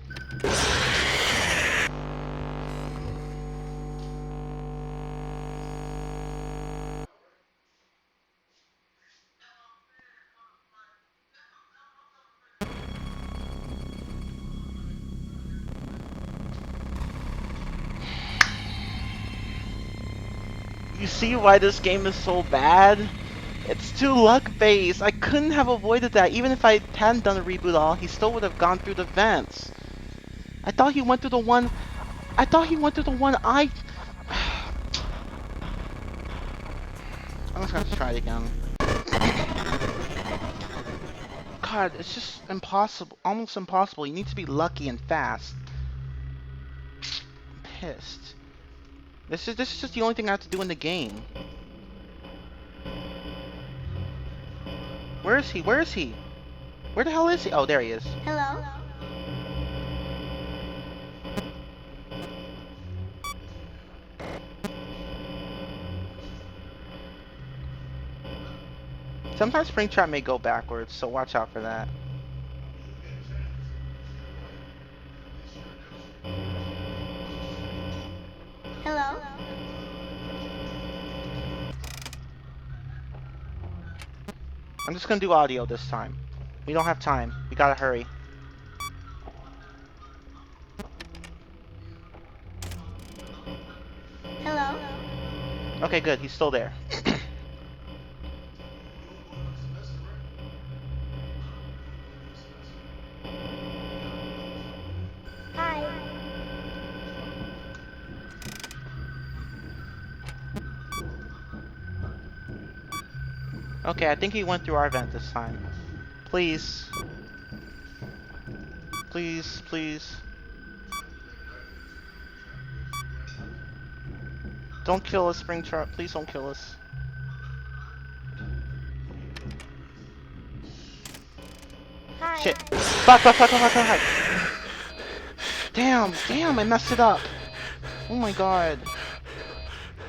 You see why this game is so bad? It's too luck-based. I couldn't have avoided that. Even if I hadn't done a reboot all, he still would have gone through the vents. I thought he went through the one... I thought he went through the one I... I'm just gonna have to try it again. God, it's just impossible. Almost impossible. You need to be lucky and fast. I'm pissed. This is just the only thing I have to do in the game. Where is he? Where is he? Where the hell is he? Oh, there he is. Hello. Sometimes Springtrap may go backwards, so watch out for that. Hello. I'm just gonna do audio this time. We don't have time. We gotta hurry. Hello. Okay, good. He's still there. Hi. Okay, I think he went through our vent this time. Please. Please, please. Don't kill us, Springtrap. Please don't kill us. Hi. Shit. Fuck, fuck, fuck, fuck, fuck, fuck. Damn, damn, I messed it up. Oh my god.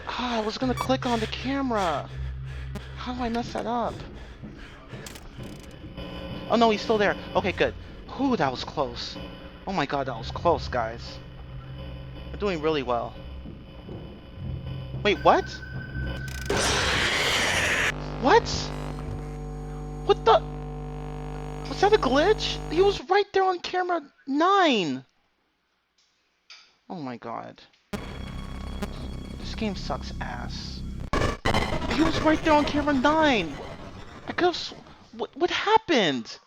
Ah, I was gonna click on the camera. How do I mess that up? Oh no, he's still there. Okay, good. Whew, that was close. Oh my god, that was close, guys. We're doing really well. Wait, what? What? What the? Was that a glitch? He was right there on camera 9! Oh my god. This game sucks ass. He was right there on camera 9! I could've... What happened?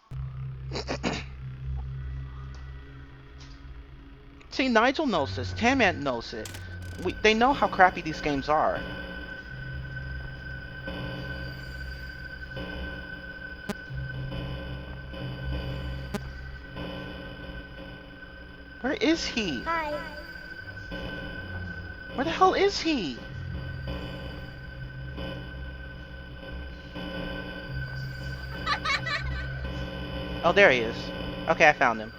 See, Nigel knows this. Tamant knows it. They know how crappy these games are. Where is he? Hi. Where the hell is he? Oh, there he is. Okay, I found him.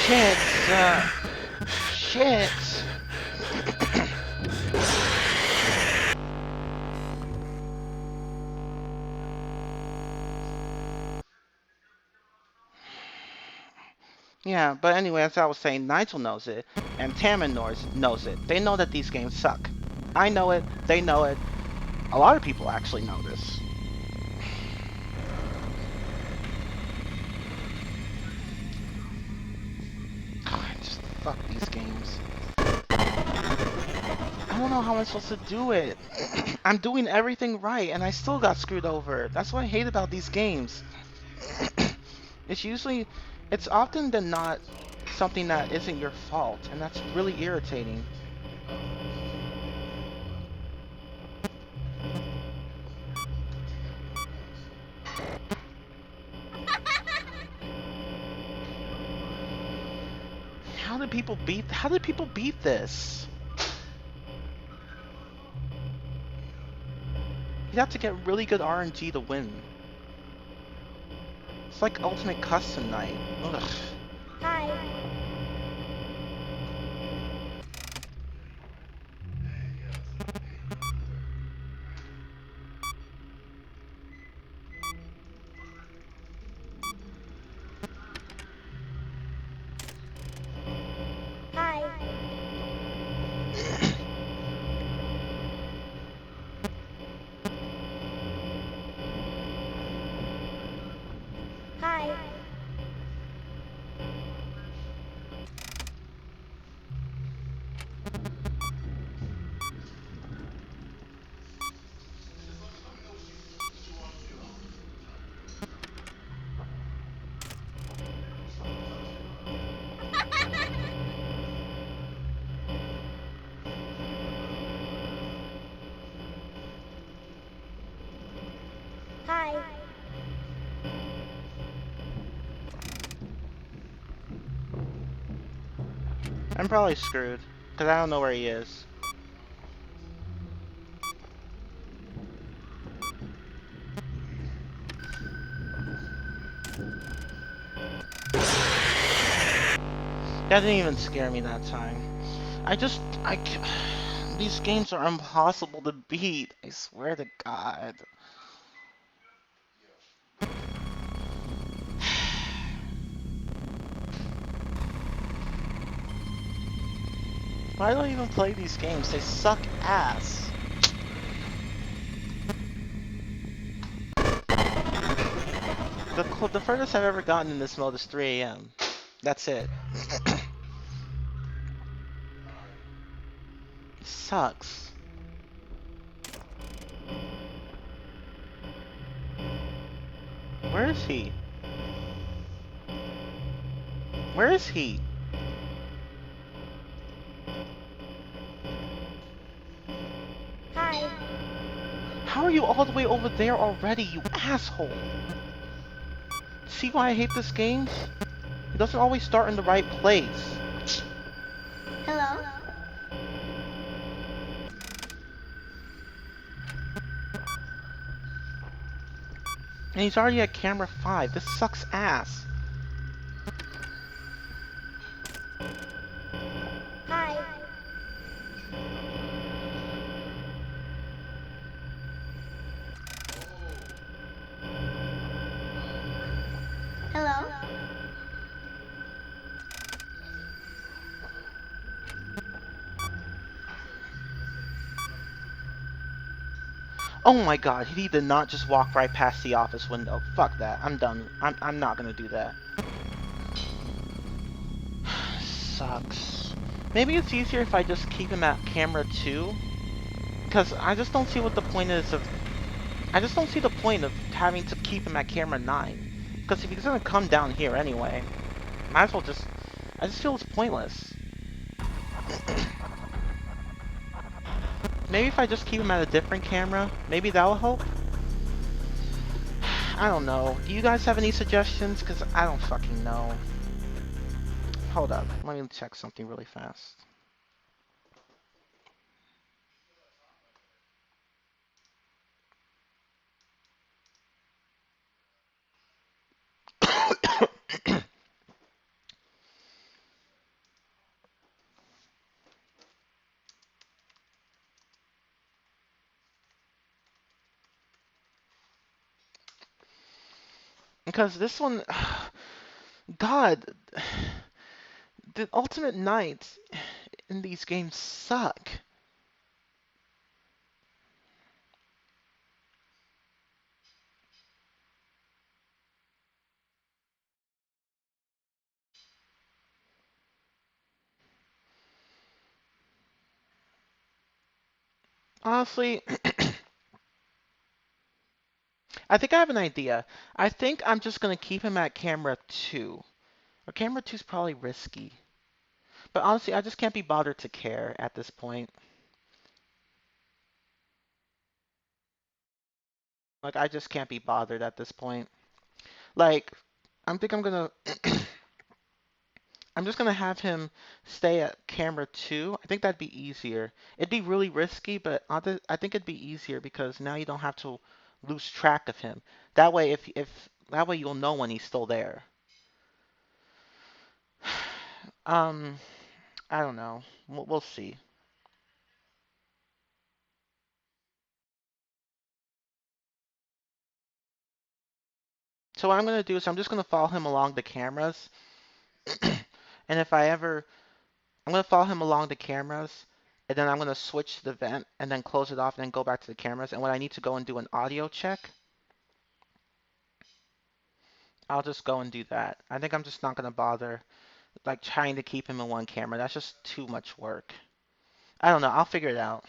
Shit. Shit. Yeah, but anyway, as I was saying, Nigel knows it, and Tammin knows it. They know that these games suck. I know it. They know it. A lot of people actually know this. Just fuck these games. I don't know how I'm supposed to do it. I'm doing everything right, and I still got screwed over. That's what I hate about these games. It's usually, it's often than not something that isn't your fault, and that's really irritating. How did people beat this? You have to get really good RNG to win. It's like Ultimate Custom Night. Ugh. Hi. Hi. Hi. Hi. I'm probably screwed, because I don't know where he is. That didn't even scare me that time. These games are impossible to beat. I swear to God. Why do I even play these games? They suck ass. The furthest I've ever gotten in this mode is 3 a.m. That's it. It sucks. Where is he? Where is he? Hi. How are you all the way over there already, you asshole? See why I hate this game? It doesn't always start in the right place. Hello. And he's already at camera 5. This sucks ass. Hi. Hello. Oh my god, he did not just walk right past the office window. Fuck that. I'm done. I'm not gonna do that. Sucks. Maybe it's easier if I just keep him at camera 2. Because I just don't see what the point is of... I just don't see the point of having to keep him at camera 9. Because if he's gonna come down here anyway, might as well just... I just feel it's pointless. Maybe if I just keep him at a different camera, maybe that'll help? I don't know. Do you guys have any suggestions? Because I don't fucking know. Hold up. Let me check something really fast. because this one, God, the ultimate knights in these games suck. Honestly, I think I have an idea. I think I'm just gonna keep him at camera 2. Or camera 2 is probably risky. But honestly, I just can't be bothered to care at this point. Like, I just can't be bothered at this point. Like, I'm gonna I'm just gonna have him stay at camera 2. I think that'd be easier. It'd be really risky, but I think it'd be easier because now you don't have to lose track of him. That way, if that way you'll know when he's still there. Um, I don't know. We'll see. So what I'm gonna do is I'm just gonna follow him along the cameras, and if I ever I'm gonna follow him along the cameras, and then I'm gonna switch the vent and then close it off and then go back to the cameras. And when I need to go and do an audio check, I'll just go and do that. I think I'm just not gonna bother like trying to keep him in one camera. That's just too much work. I don't know. I'll figure it out.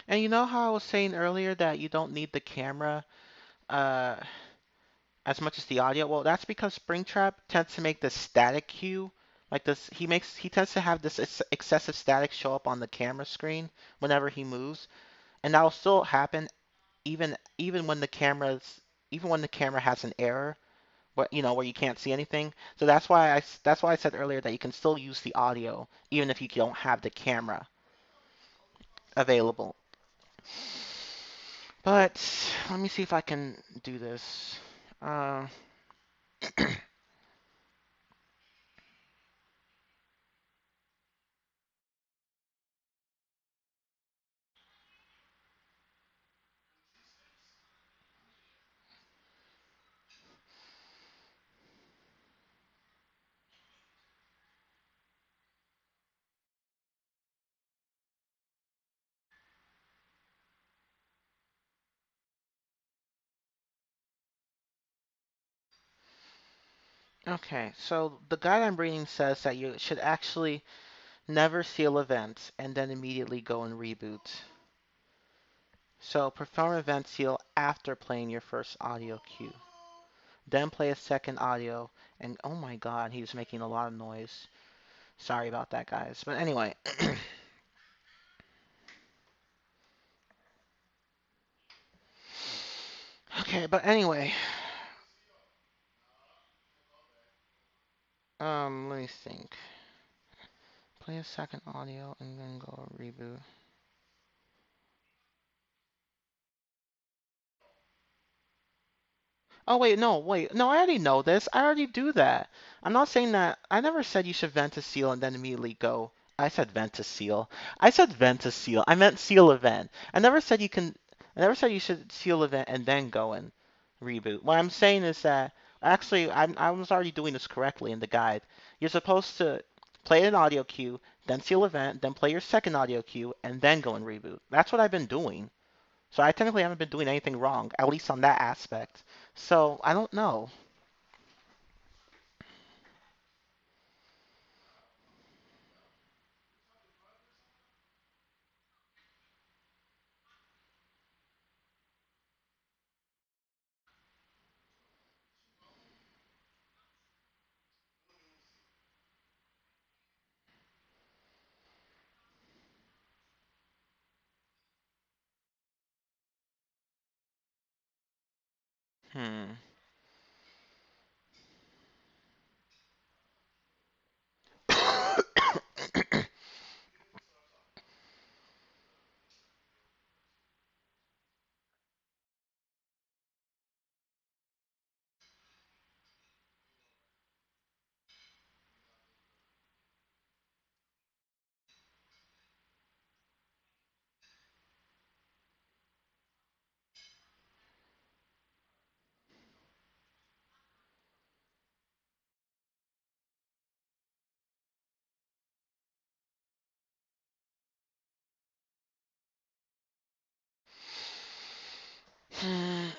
And you know how I was saying earlier that you don't need the camera uh, as much as the audio? Well, that's because Springtrap tends to make the static cue like this. He tends to have this excessive static show up on the camera screen whenever he moves, and that'll still happen even when the camera has an error where you can't see anything. So that's why I said earlier that you can still use the audio even if you don't have the camera available. But let me see if I can do this. Uh, okay, so the guide I'm reading says that you should actually never seal events and then immediately go and reboot. So perform event seal after playing your first audio cue. Then play a second audio, and oh my god, he's making a lot of noise. Sorry about that, guys. But anyway, okay. But anyway, let me think. Play a second audio and then go reboot. Oh wait, no, I already know this. I already do that. I'm not saying that. I never said you should vent to seal and then immediately go. I said vent to seal. I said vent to seal. I meant seal event. I never said you can. I never said you should seal event and then go and reboot. What I'm saying is that actually I was already doing this correctly in the guide. You're supposed to play an audio cue, then seal event, then play your second audio cue, and then go and reboot. That's what I've been doing. So I technically haven't been doing anything wrong, at least on that aspect. So I don't know. Hmm. Hmm.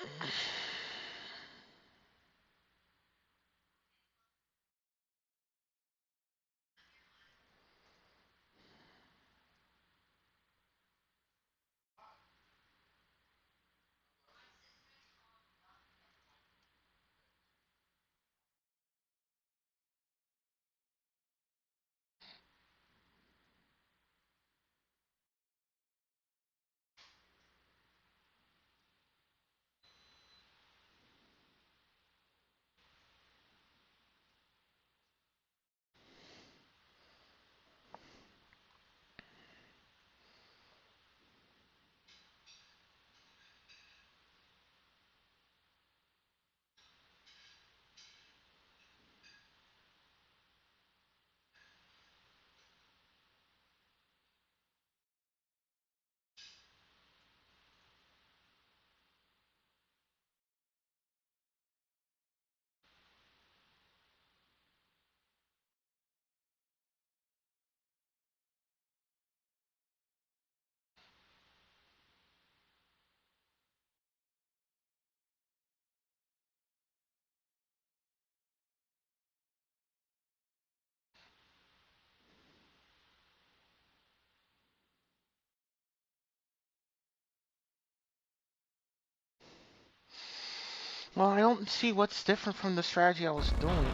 Well, I don't see what's different from the strategy I was doing.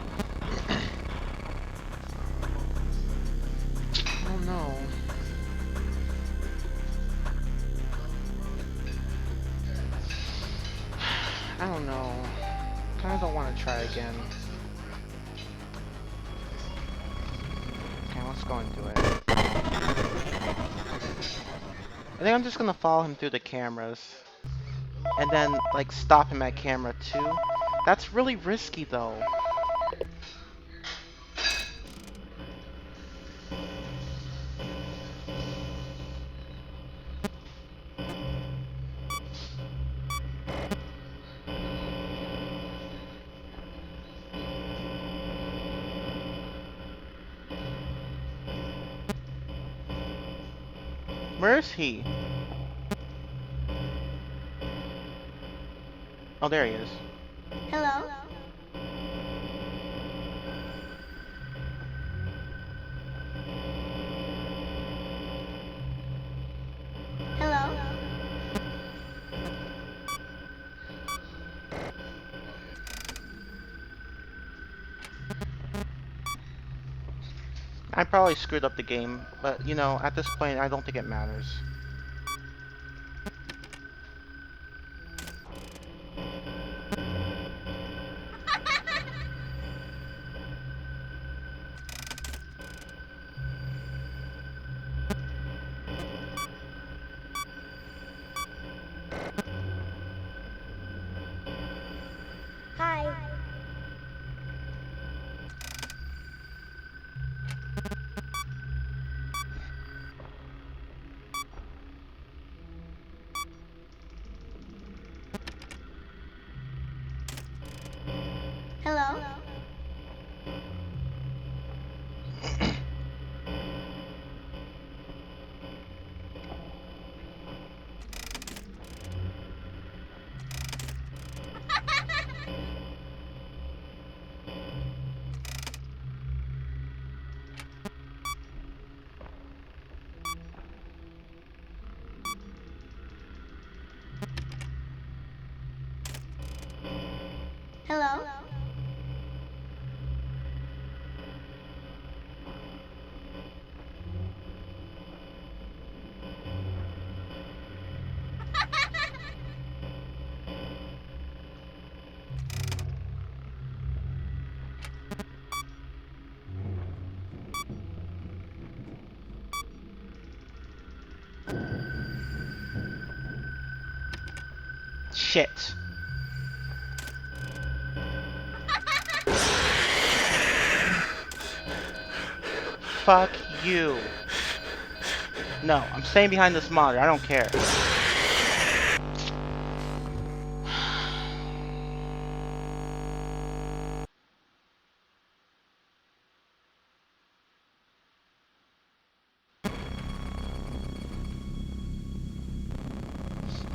I don't know. I don't know. Kinda don't want to try again. Okay, let's go and do it. I think I'm just gonna follow him through the cameras. And then, like, stop him at camera 2. That's really risky, though. Where is he? Oh, there he is. Hello? Hello? I probably screwed up the game, but, you know, at this point, I don't think it matters. Hi. Shit. Fuck you. No, I'm staying behind this monitor. I don't care.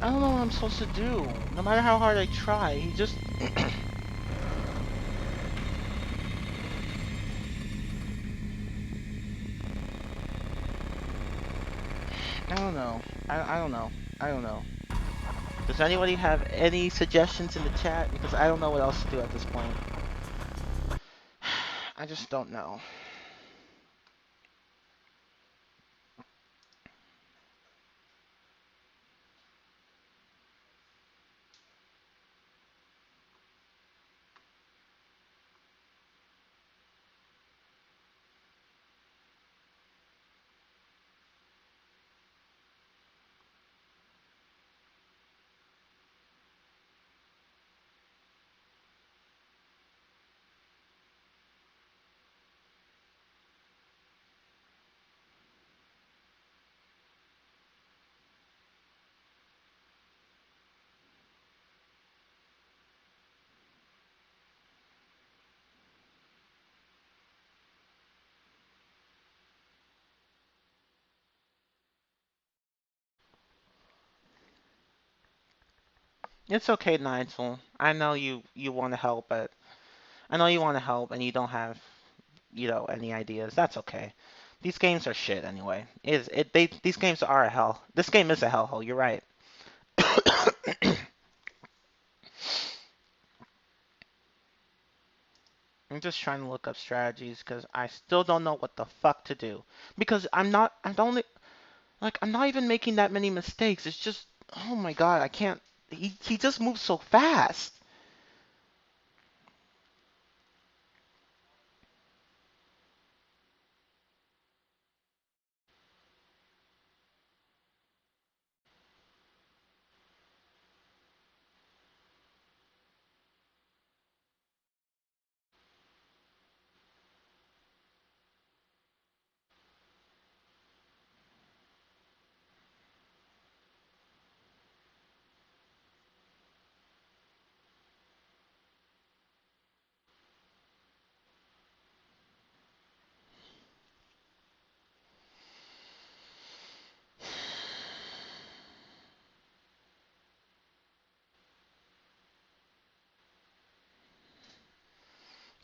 I don't know what I'm supposed to do. No matter how hard I try, he just... I don't know. I don't know. I don't know. Does anybody have any suggestions in the chat? Because I don't know what else to do at this point. I just don't know. It's okay, Nigel. I know you want to help, but I know you want to help and you don't have, any ideas. That's okay. These games are shit anyway. These games are a hell. This game is a hellhole. You're right. I'm just trying to look up strategies because I still don't know what the fuck to do. Because I'm not even making that many mistakes. It's just, oh my god, I can't. He just moves so fast.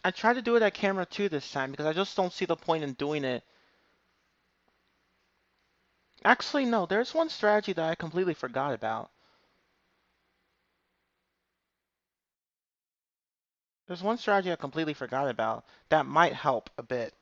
I tried to do it at camera 2 this time because I just don't see the point in doing it. Actually, no, there's one strategy that I completely forgot about. There's one strategy I completely forgot about that might help a bit.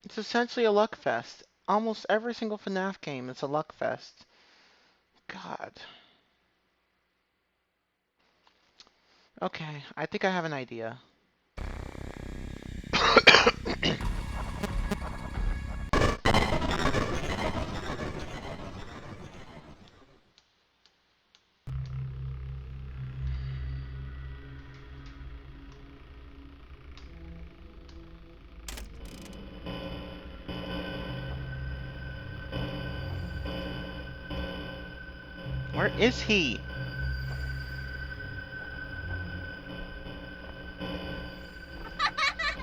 It's essentially a luck fest. Almost every single FNAF game is a luck fest. God. Okay, I think I have an idea. Where is he?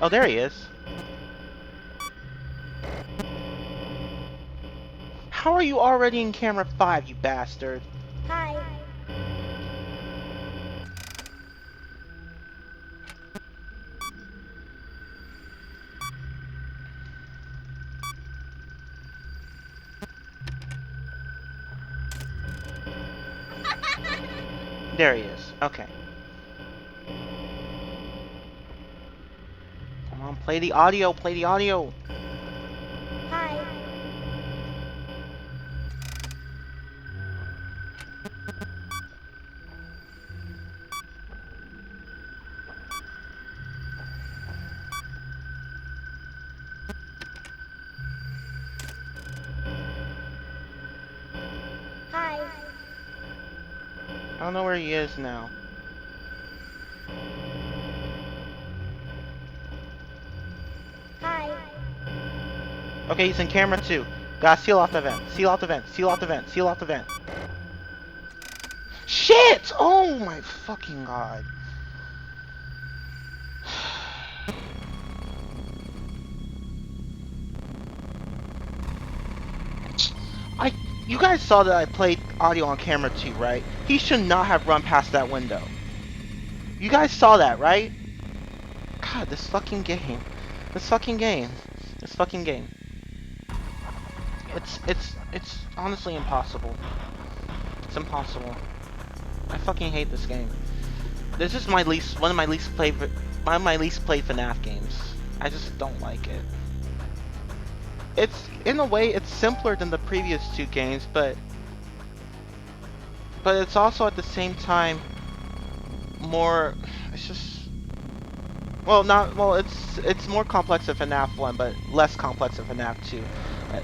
Oh, there he is. How are you already in camera 5, you bastard? Hi. There he is. Okay. Come on, play the audio. Play the audio. Hi. Hi. I don't know where he is now. Hi. Okay, he's in camera 2. Gotta seal off the vent. Seal off the vent. Seal off the vent. Seal off the vent. Shit! Oh my fucking god. I You guys saw that I played audio on camera 2, right? He should not have run past that window. You guys saw that, right? God, this fucking game. This fucking game. This fucking game. It's honestly impossible. It's impossible. I fucking hate this game. This is one of my least played FNAF games. I just don't like it. It's in a way it's simpler than the previous 2 games, but it's also at the same time more. It's just it's more complex than FNAF 1, but less complex than FNAF 2,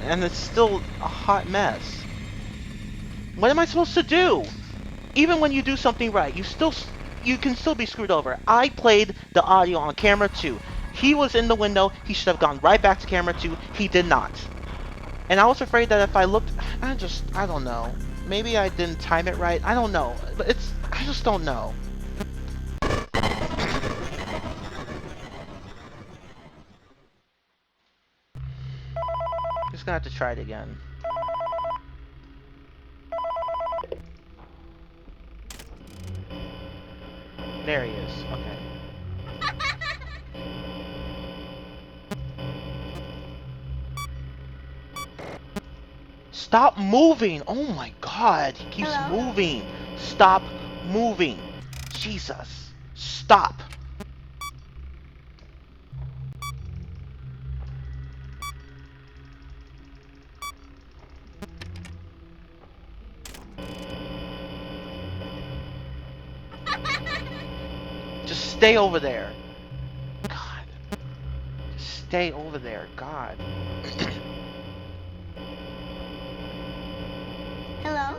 and it's still a hot mess. What am I supposed to do? Even when you do something right, you can still be screwed over. I played the audio on camera 2. He was in the window. He should have gone right back to camera 2. He did not. And I was afraid that if I looked, I don't know. Maybe I didn't time it right. I don't know. But I just don't know. Just gonna have to try it again. There he is. Okay. Stop moving! Oh my god, he keeps Hello? moving. Stop moving. Jesus. Stop. Just stay over there. God. Just stay over there. God. Hello?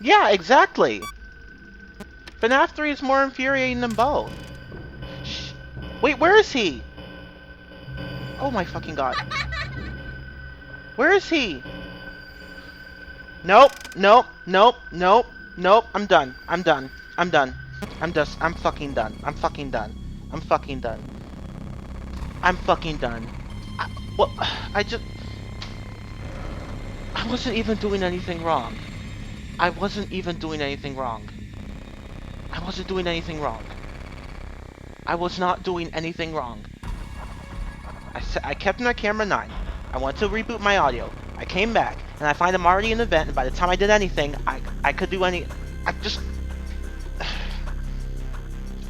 Yeah, exactly. FNAF 3 is more infuriating than both. Shh. Wait, where is he? Oh my fucking god. Where is he? Nope, nope, nope, nope, nope. I'm done. I'm done. I'm done. I'm fucking done. I'm fucking done. I'm fucking done. I'm fucking done. Well, I wasn't even doing anything wrong. I wasn't even doing anything wrong. I wasn't doing anything wrong. I was not doing anything wrong. I kept my camera 9. I went to reboot my audio. I came back, and I find I'm already in the vent, and by the time I did anything, I could do any... I just...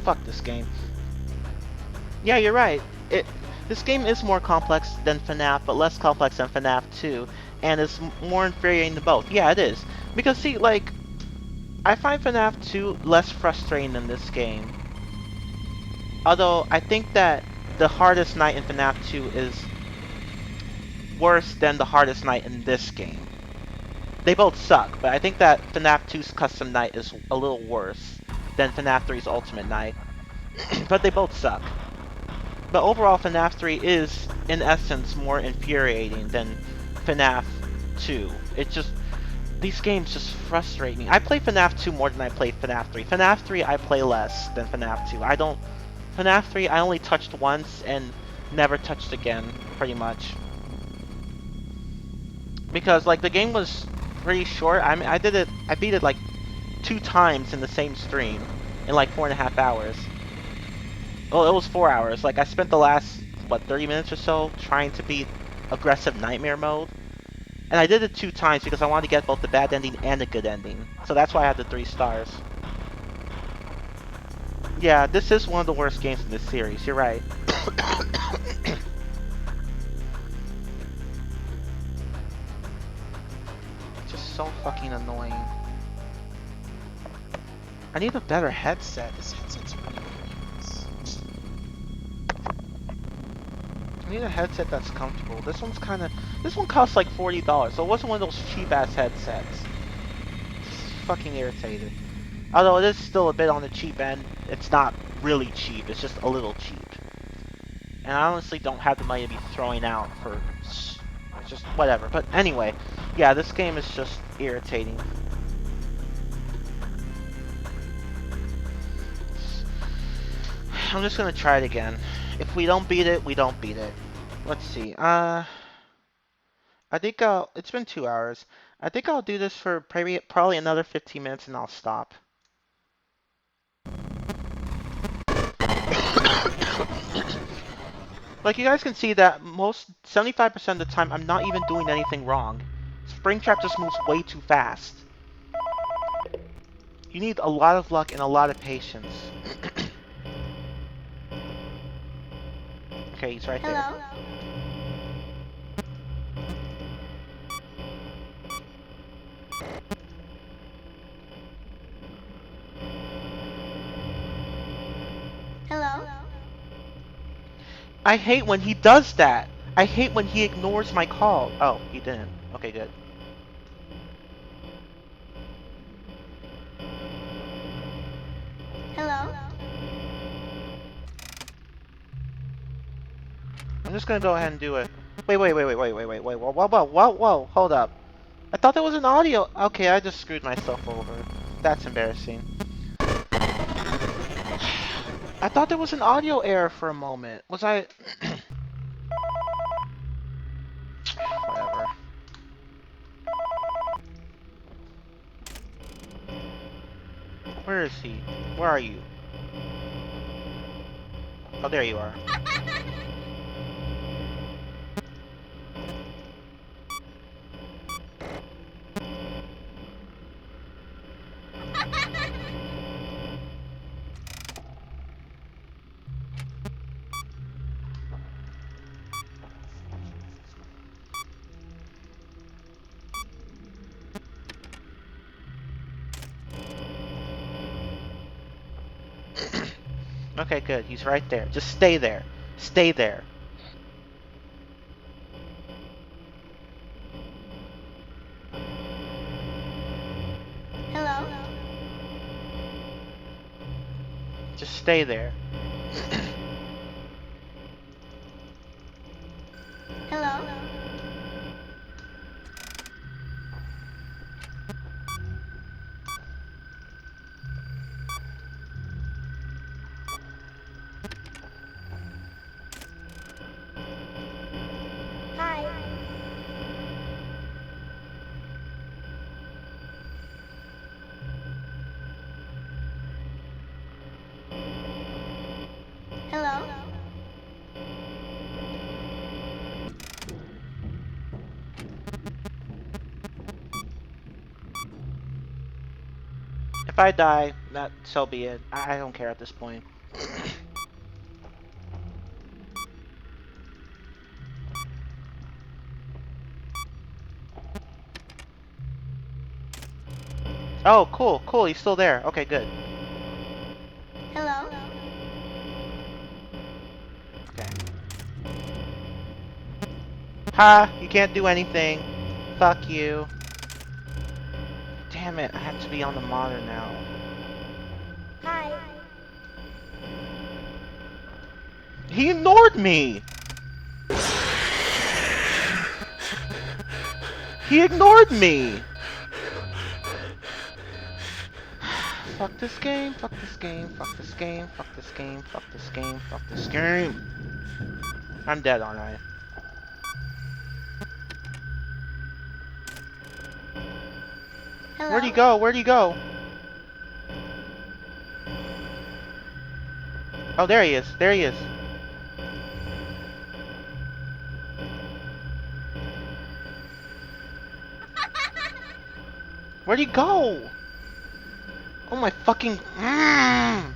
Fuck this game. Yeah, you're right. This game is more complex than FNAF, but less complex than FNAF 2, and it's more infuriating than both. Yeah, it is. Because, see, like, I find FNAF 2 less frustrating than this game. Although, I think that the hardest night in FNAF 2 is worse than the hardest night in this game. They both suck, but I think that FNAF 2's custom night is a little worse than FNAF 3's ultimate night. But they both suck. But overall, FNAF 3 is, in essence, more infuriating than FNAF 2. These games just frustrate me. I play FNAF 2 more than I play FNAF 3. FNAF 3 I play less than FNAF 2. FNAF 3 I only touched once and never touched again, pretty much. Because, like, the game was pretty short. I mean, I beat it like 2 times in the same stream in like 4.5 hours. Well, it was 4 hours. Like, I spent the last, what, 30 minutes or so trying to beat aggressive nightmare mode. And I did it 2 times because I wanted to get both the bad ending and the good ending. So that's why I had the 3 stars. Yeah, this is one of the worst games in this series. You're right. Just so fucking annoying. I need a better headset. This headset's really ass. I need a headset that's comfortable. This one's kind of... This one costs like $40, so it wasn't one of those cheap-ass headsets. Just fucking irritated. Although it is still a bit on the cheap end, it's not really cheap, it's just a little cheap. And I honestly don't have the money to be throwing out for... just whatever. But anyway, yeah, this game is just irritating. I'm just gonna try it again. If we don't beat it, we don't beat it. Let's see. I think it's been 2 hours. I think I'll do this for probably another 15 minutes and I'll stop. Like, you guys can see that 75% of the time I'm not even doing anything wrong. Springtrap just moves way too fast. You need a lot of luck and a lot of patience. Okay, he's right there. Hello? Hello? I hate when he does that. I hate when he ignores my call. Oh, he didn't. Okay, good. Hello? I'm just gonna go ahead and do it. Wait, whoa, hold up. I thought there was an audio. Okay, I just screwed myself over. That's embarrassing. I thought there was an audio error for a moment. Was I... Whatever. Where is he? Where are you? Oh, there you are. Okay, good. He's right there. Just stay there. Stay there. Hello? Just stay there. Hello? Hi. Hello? If I die, that so be it. I don't care at this point. Oh, cool, cool. He's still there. Okay, good. Hello? Okay. Ha! You can't do anything. Fuck you. Damn it, I have to be on the monitor now. Hi. He ignored me! He ignored me! Fuck this game, fuck this game, fuck this game, fuck this game, fuck this game, fuck this game. I'm dead, aren't I? Hello? Where'd he go? Where'd he go? Oh, there he is. There he is. Where'd he go? Oh my fucking... I'm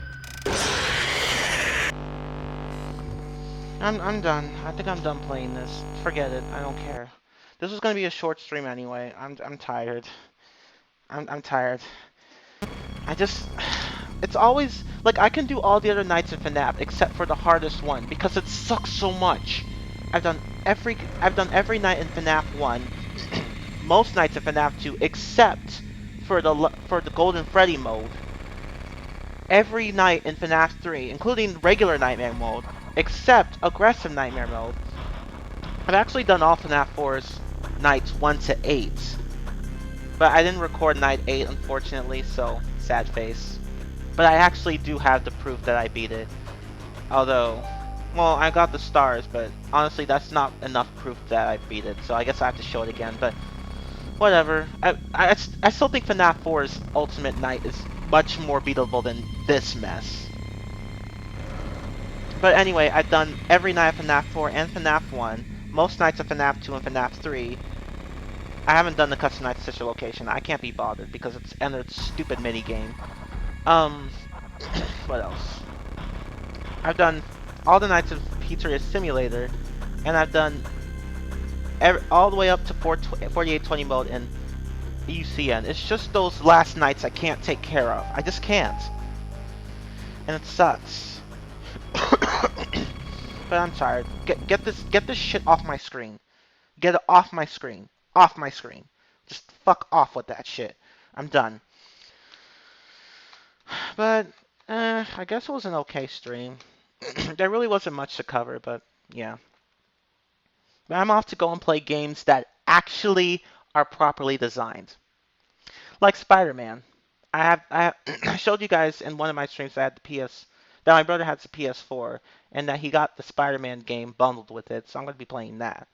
done. I think I'm done playing this. Forget it. I don't care. This was gonna be a short stream anyway. I'm tired. I'm tired. I just... It's always... Like, I can do all the other nights in FNAF except for the hardest one because it sucks so much. I've done every night in FNAF 1, most nights in FNAF 2 except for the Golden Freddy mode. Every night in FNAF 3, including regular Nightmare mode, except aggressive Nightmare mode. I've actually done all FNAF 4's nights 1 to 8. But I didn't record night 8, unfortunately, so sad face. But I actually do have the proof that I beat it. Although, well, I got the stars, but honestly, that's not enough proof that I beat it. So I guess I have to show it again, but whatever. I still think FNAF 4's Ultimate Night is much more beatable than this mess. But anyway, I've done every night of FNAF 4 and FNAF 1, most nights of FNAF 2 and FNAF 3. I haven't done the custom night sister location. I can't be bothered because it's Ennard's stupid minigame. What else? I've done all the nights of Pizzeria Simulator, and I've done all the way up to 4820 mode in UCN. It's just those last nights I can't take care of. I just can't. And it sucks. But I'm tired. Get this shit off my screen. Get it off my screen. Off my screen. Just fuck off with that shit. I'm done. But, I guess it was an okay stream. There really wasn't much to cover, but yeah. But I'm off to go and play games that actually are properly designed. Like Spider-Man. I showed you guys in one of my streams that my brother has a PS4, and that he got the Spider-Man game bundled with it, so I'm going to be playing that.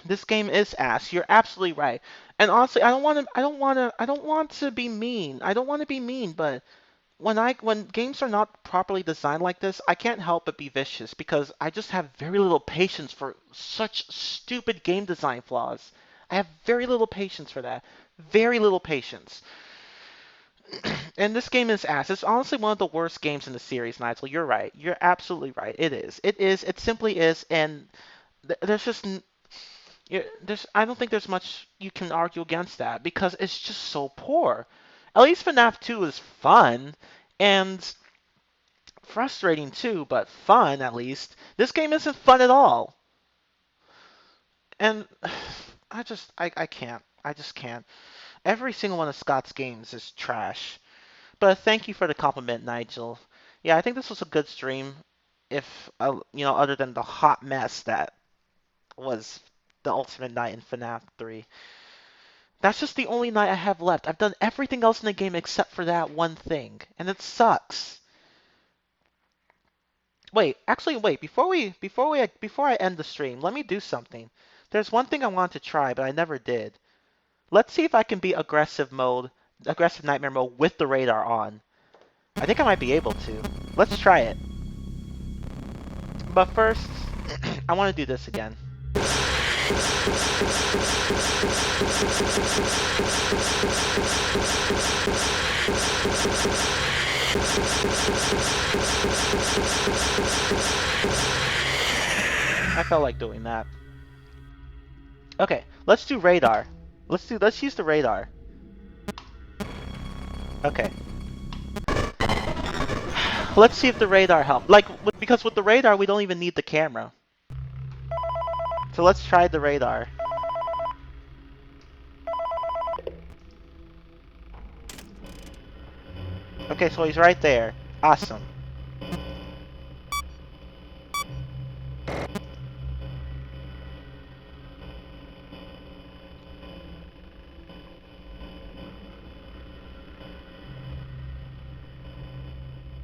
This game is ass. You're absolutely right. And honestly, I don't want to be mean. I don't want to be mean, but when games are not properly designed like this, I can't help but be vicious because I just have very little patience for such stupid game design flaws. I have very little patience for that. Very little patience. And this game is ass. It's honestly one of the worst games in the series, Nigel. You're right. You're absolutely right. It is. It is. It simply is. And there's just... I don't think there's much you can argue against that because it's just so poor. At least FNAF 2 is fun and frustrating too, but fun at least. This game isn't fun at all. And I can't. I just can't. Every single one of Scott's games is trash. But thank you for the compliment, Nigel. Yeah, I think this was a good stream. If, other than the hot mess that was the Ultimate Night in FNAF 3. That's just the only night I have left. I've done everything else in the game except for that one thing, and it sucks. Wait, before I end the stream, let me do something. There's one thing I wanted to try, but I never did. Let's see if I can beat aggressive nightmare mode with the radar on. I think I might be able to. Let's try it. But first, I want to do this again. I felt like doing that. Okay, let's do radar. Let's use the radar. Okay. Let's see if the radar helps. Because with the radar we don't even need the camera. So let's try the radar. Okay, so he's right there. Awesome.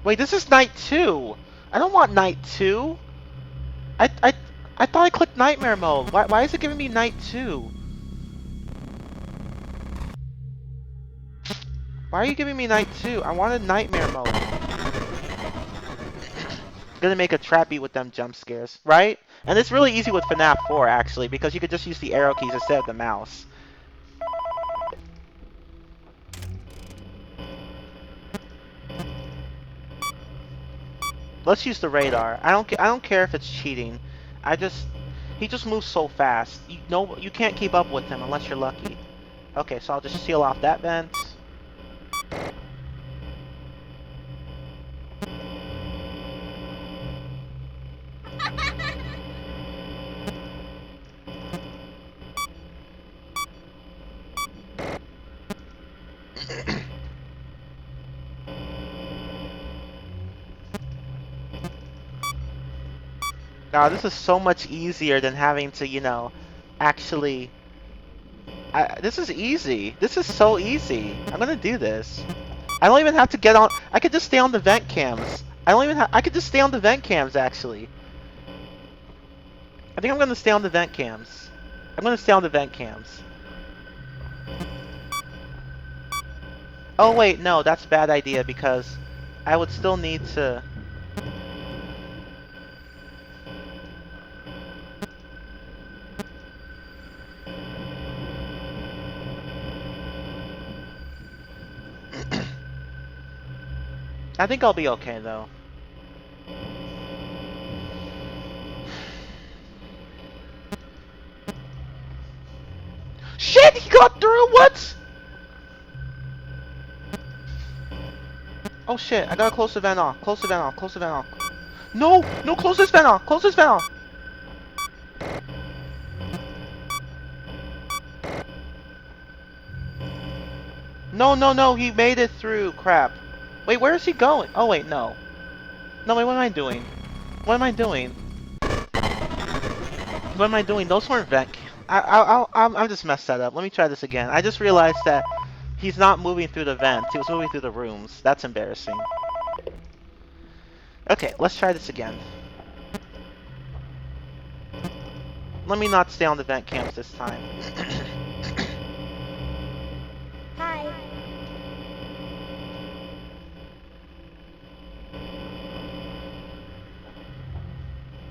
Wait, this is night 2. I don't want night 2. I thought I clicked nightmare mode. Why is it giving me night 2? Why are you giving me night 2? I wanted nightmare mode. gonna make it trappy with them jump scares, right? And it's really easy with FNAF 4 actually, because you could just use the arrow keys instead of the mouse. Let's use the radar. I don't care if it's cheating. He just moves so fast. You can't keep up with him unless you're lucky. Okay, so I'll just seal off that vent. God, this is so much easier than having to, actually... this is easy. This is so easy. I'm gonna do this. I don't even have to get on... I could just stay on the vent cams. I could just stay on the vent cams, actually. I think I'm gonna stay on the vent cams. I'm gonna stay on the vent cams. Oh, wait, no, that's a bad idea, because I would still need to... I think I'll be okay, though. Shit! He got through! What? Oh shit, I gotta close the vent off. Close the vent off. Close the vent off. No! No, close this vent off! Close this vent off! No, no, no, he made it through. Crap. Wait, where is he going? Oh wait, no. No, wait, what am I doing? What am I doing? What am I doing? Those weren't vent cams. I'm just messed that up. Let me try this again. I just realized that he's not moving through the vents. He was moving through the rooms. That's embarrassing. Okay, let's try this again. Let me not stay on the vent cams this time. Hi.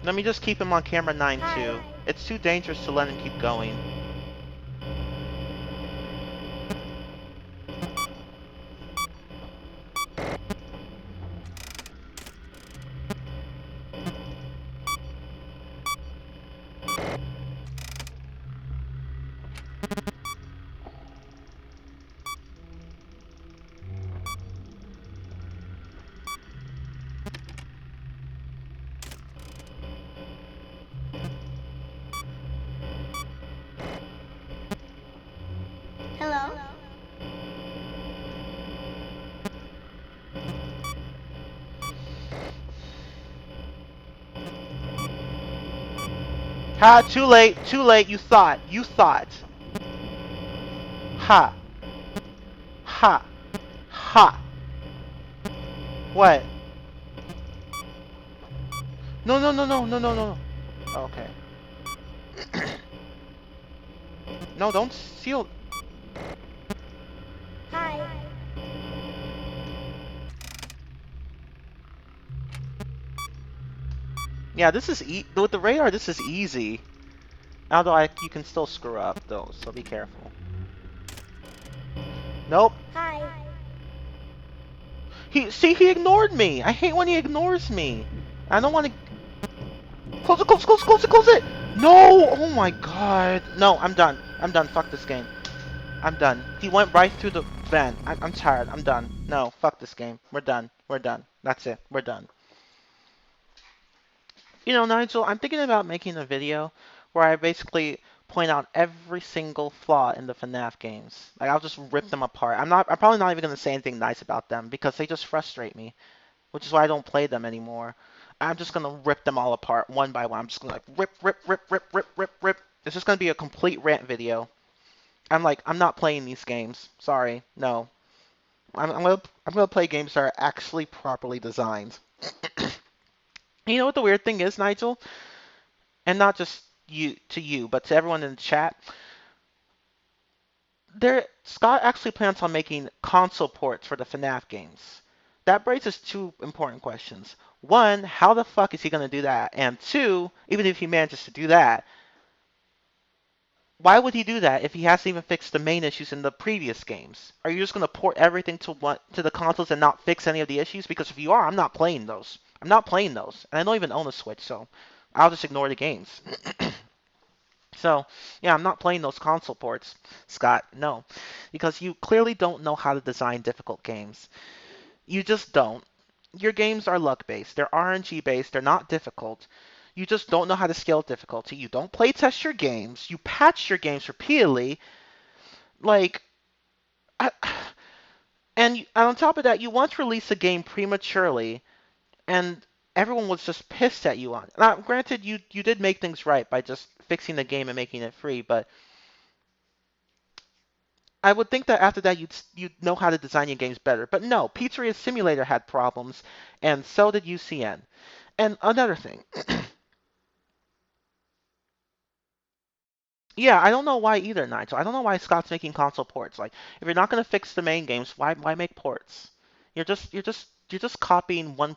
Let me just keep him on camera 9 Hi. too. It's too dangerous to let him keep going. Hello? Ha! Too late! Too late! You thought! You thought! Ha! Ha! Ha! What? No, no, no, no, no, no, no. Okay. No, don't seal. Hi. Yeah, this is with the radar. This is easy. Although you can still screw up though, so be careful. Nope. Hi. He ignored me. I hate when he ignores me. I don't want to. Close it, close it, close it, close it, close it. No! Oh my god. No, I'm done. I'm done. Fuck this game. I'm done. He went right through the vent. I'm tired. I'm done. No, fuck this game. We're done. We're done. That's it. We're done. You know, Nigel, I'm thinking about making a video where I basically point out every single flaw in the FNAF games. Like, I'll just rip them apart. I'm probably not even going to say anything nice about them because they just frustrate me, which is why I don't play them anymore. I'm just going to rip them all apart one by one. I'm just going to like rip, rip, rip, rip, rip, rip, rip. It's just going to be a complete rant video. I'm not playing these games. Sorry. No. I'm gonna play games that are actually properly designed. You know what the weird thing is, Nigel? And not just you, but to everyone in the chat. Scott actually plans on making console ports for the FNAF games. that raises two important questions. One, how the fuck is he going to do that? And two, even if he manages to do that, why would he do that if he hasn't even fixed the main issues in the previous games? Are you just going to port everything to the consoles and not fix any of the issues? Because if you are, I'm not playing those. I'm not playing those, and I don't even own a Switch, so I'll just ignore the games. So, yeah, I'm not playing those console ports, Scott. No, because you clearly don't know how to design difficult games. You just don't. Your games are luck based. They're RNG based. They're not difficult. You just don't know how to scale difficulty. You don't play test your games. You patch your games repeatedly. Like, I, and on top of that, you once released a game prematurely, and everyone was just pissed at you on it. Now, granted, you did make things right by just fixing the game and making it free, but I would think that after that you'd know how to design your games better. But no, Pizzeria Simulator had problems, and so did UCN. And another thing, yeah, I don't know why either, Nigel. I don't know why Scott's making console ports. Like, if you're not gonna fix the main games, why make ports? You're just copying one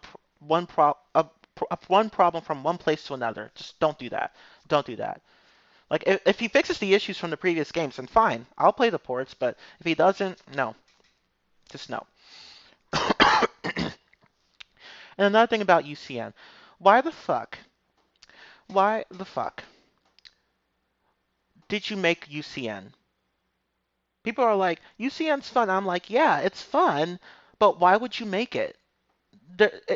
problem from one place to another. Just don't do that. Don't do that. Like, if he fixes the issues from the previous games, then fine, I'll play the ports. But if he doesn't, no, just no. And another thing about UCN, why the fuck, why the fuck did you make UCN? People are like, UCN's fun. I'm like, yeah, it's fun, but why would you make it?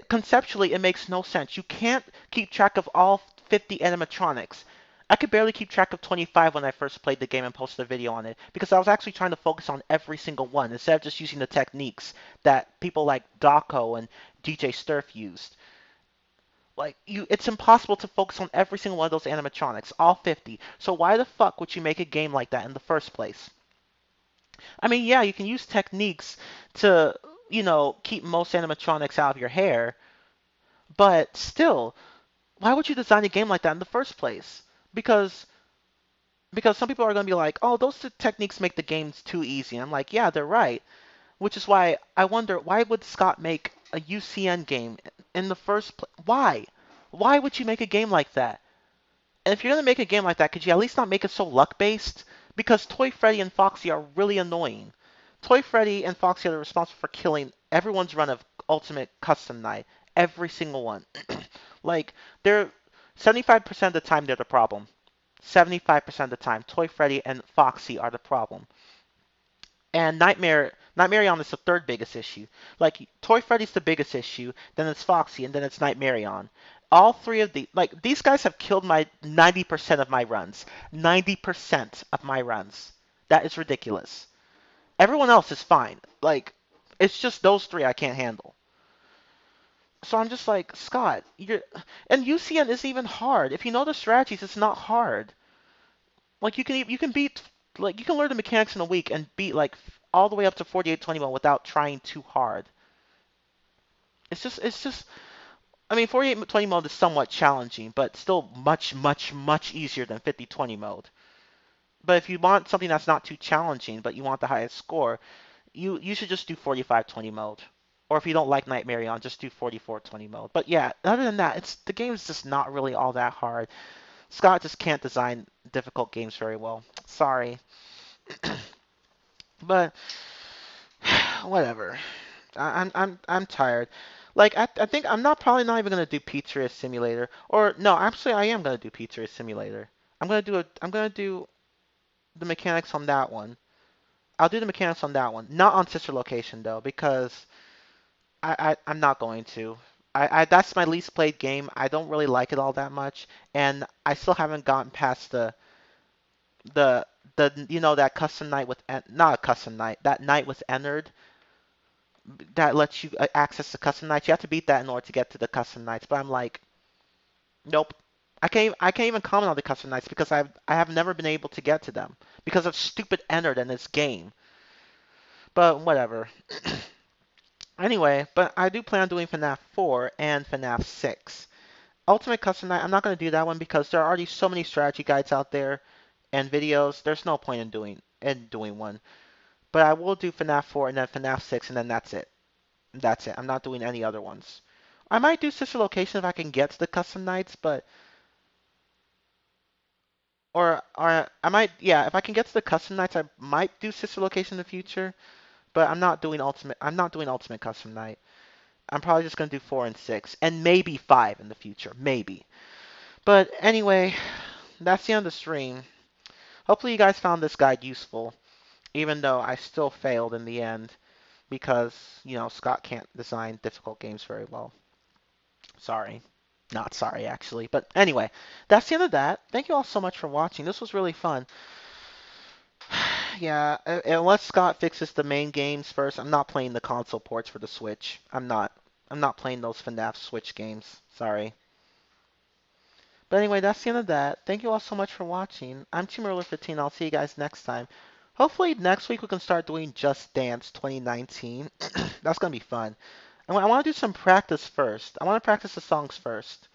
Conceptually, it makes no sense. You can't keep track of all 50 animatronics. I could barely keep track of 25 when I first played the game and posted a video on it because I was actually trying to focus on every single one instead of just using the techniques that people like Daco and DJ Sturf used. Like it's impossible to focus on every single one of those animatronics, all 50. So why the fuck would you make a game like that in the first place? I mean, yeah, you can use techniques to, keep most animatronics out of your hair, but still, why would you design a game like that in the first place? Because because some people are going to be like, "Oh, those techniques make the games too easy." And I'm like, "Yeah, they're right." Which is why I wonder why would Scott make a UCN game in the first place? Why? Why would you make a game like that? And if you're gonna make a game like that, could you at least not make it so luck based? Because Toy Freddy and Foxy are really annoying. Toy Freddy and Foxy are responsible for killing everyone's run of Ultimate Custom Night. Every single one. Like, they're 75% of the time they're the problem. 75% of the time, Toy Freddy and Foxy are the problem. And Nightmarion is the third biggest issue. Like Toy Freddy's the biggest issue, then it's Foxy, and then it's Nightmarion. All three of these guys have killed my 90% of my runs. 90% of my runs. That is ridiculous. Everyone else is fine. Like it's just those three I can't handle. So I'm just like, Scott, and UCN isn't even hard. If you know the strategies, it's not hard. Like you can beat you can learn the mechanics in a week and beat like all the way up to 48-21 without trying too hard. It's just I mean 48-20 mode is somewhat challenging, but still much easier than 50-20 mode. But if you want something that's not too challenging but you want the highest score, you should just do 45-20 mode. Or if you don't like Nightmarion, just do 44-20 mode. But yeah, other than that, the game is just not really all that hard. Scott just can't design difficult games very well. Sorry. But whatever. I'm tired. Like I think I'm not probably not even gonna do Pizzeria Simulator. Or no, actually I am gonna do Pizzeria Simulator. I'm gonna do the mechanics on that one. I'll do the mechanics on that one. Not on Sister Location though, because I'm not going to. I that's my least played game. I don't really like it all that much, and I still haven't gotten past the that custom night with not a custom night, that night with Ennard that lets you access the custom nights. You have to beat that in order to get to the custom nights. But I'm like, nope. I can't even comment on the custom nights because I have never been able to get to them because of stupid Ennard in this game. But whatever. Anyway, but I do plan on doing FNAF 4 and FNAF 6. Ultimate Custom Night, I'm not going to do that one because there are already so many strategy guides out there and videos. There's no point in doing one. But I will do FNAF 4 and then FNAF 6 and then that's it. That's it. I'm not doing any other ones. I might do Sister Location if I can get to the custom nights, but or I might, yeah, if I can get to the custom nights, I might do Sister Location in the future. But I'm not doing ultimate. I'm not doing ultimate custom night. I'm probably just gonna do 4 and 6, and maybe 5 in the future, maybe. But anyway, that's the end of the stream. Hopefully you guys found this guide useful, even though I still failed in the end because Scott can't design difficult games very well. Sorry. Not sorry, actually. But anyway, that's the end of that. Thank you all so much for watching. This was really fun. Yeah, unless Scott fixes the main games first, I'm not playing the console ports for the Switch. I'm not. I'm not playing those FNAF Switch games. Sorry. But anyway, that's the end of that. Thank you all so much for watching. I'm Team Ruler 15. I'll see you guys next time. Hopefully next week we can start doing Just Dance 2019. That's gonna be fun. I want to do some practice first. I want to practice the songs first.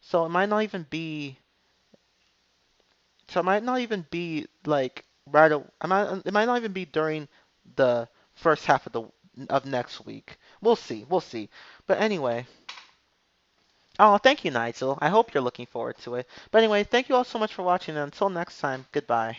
So it might not even be. So it might not even be like right. It might not even be during the first half of next week. We'll see. We'll see. But anyway. Oh, thank you, Nigel. I hope you're looking forward to it. But anyway, thank you all so much for watching, and until next time, goodbye.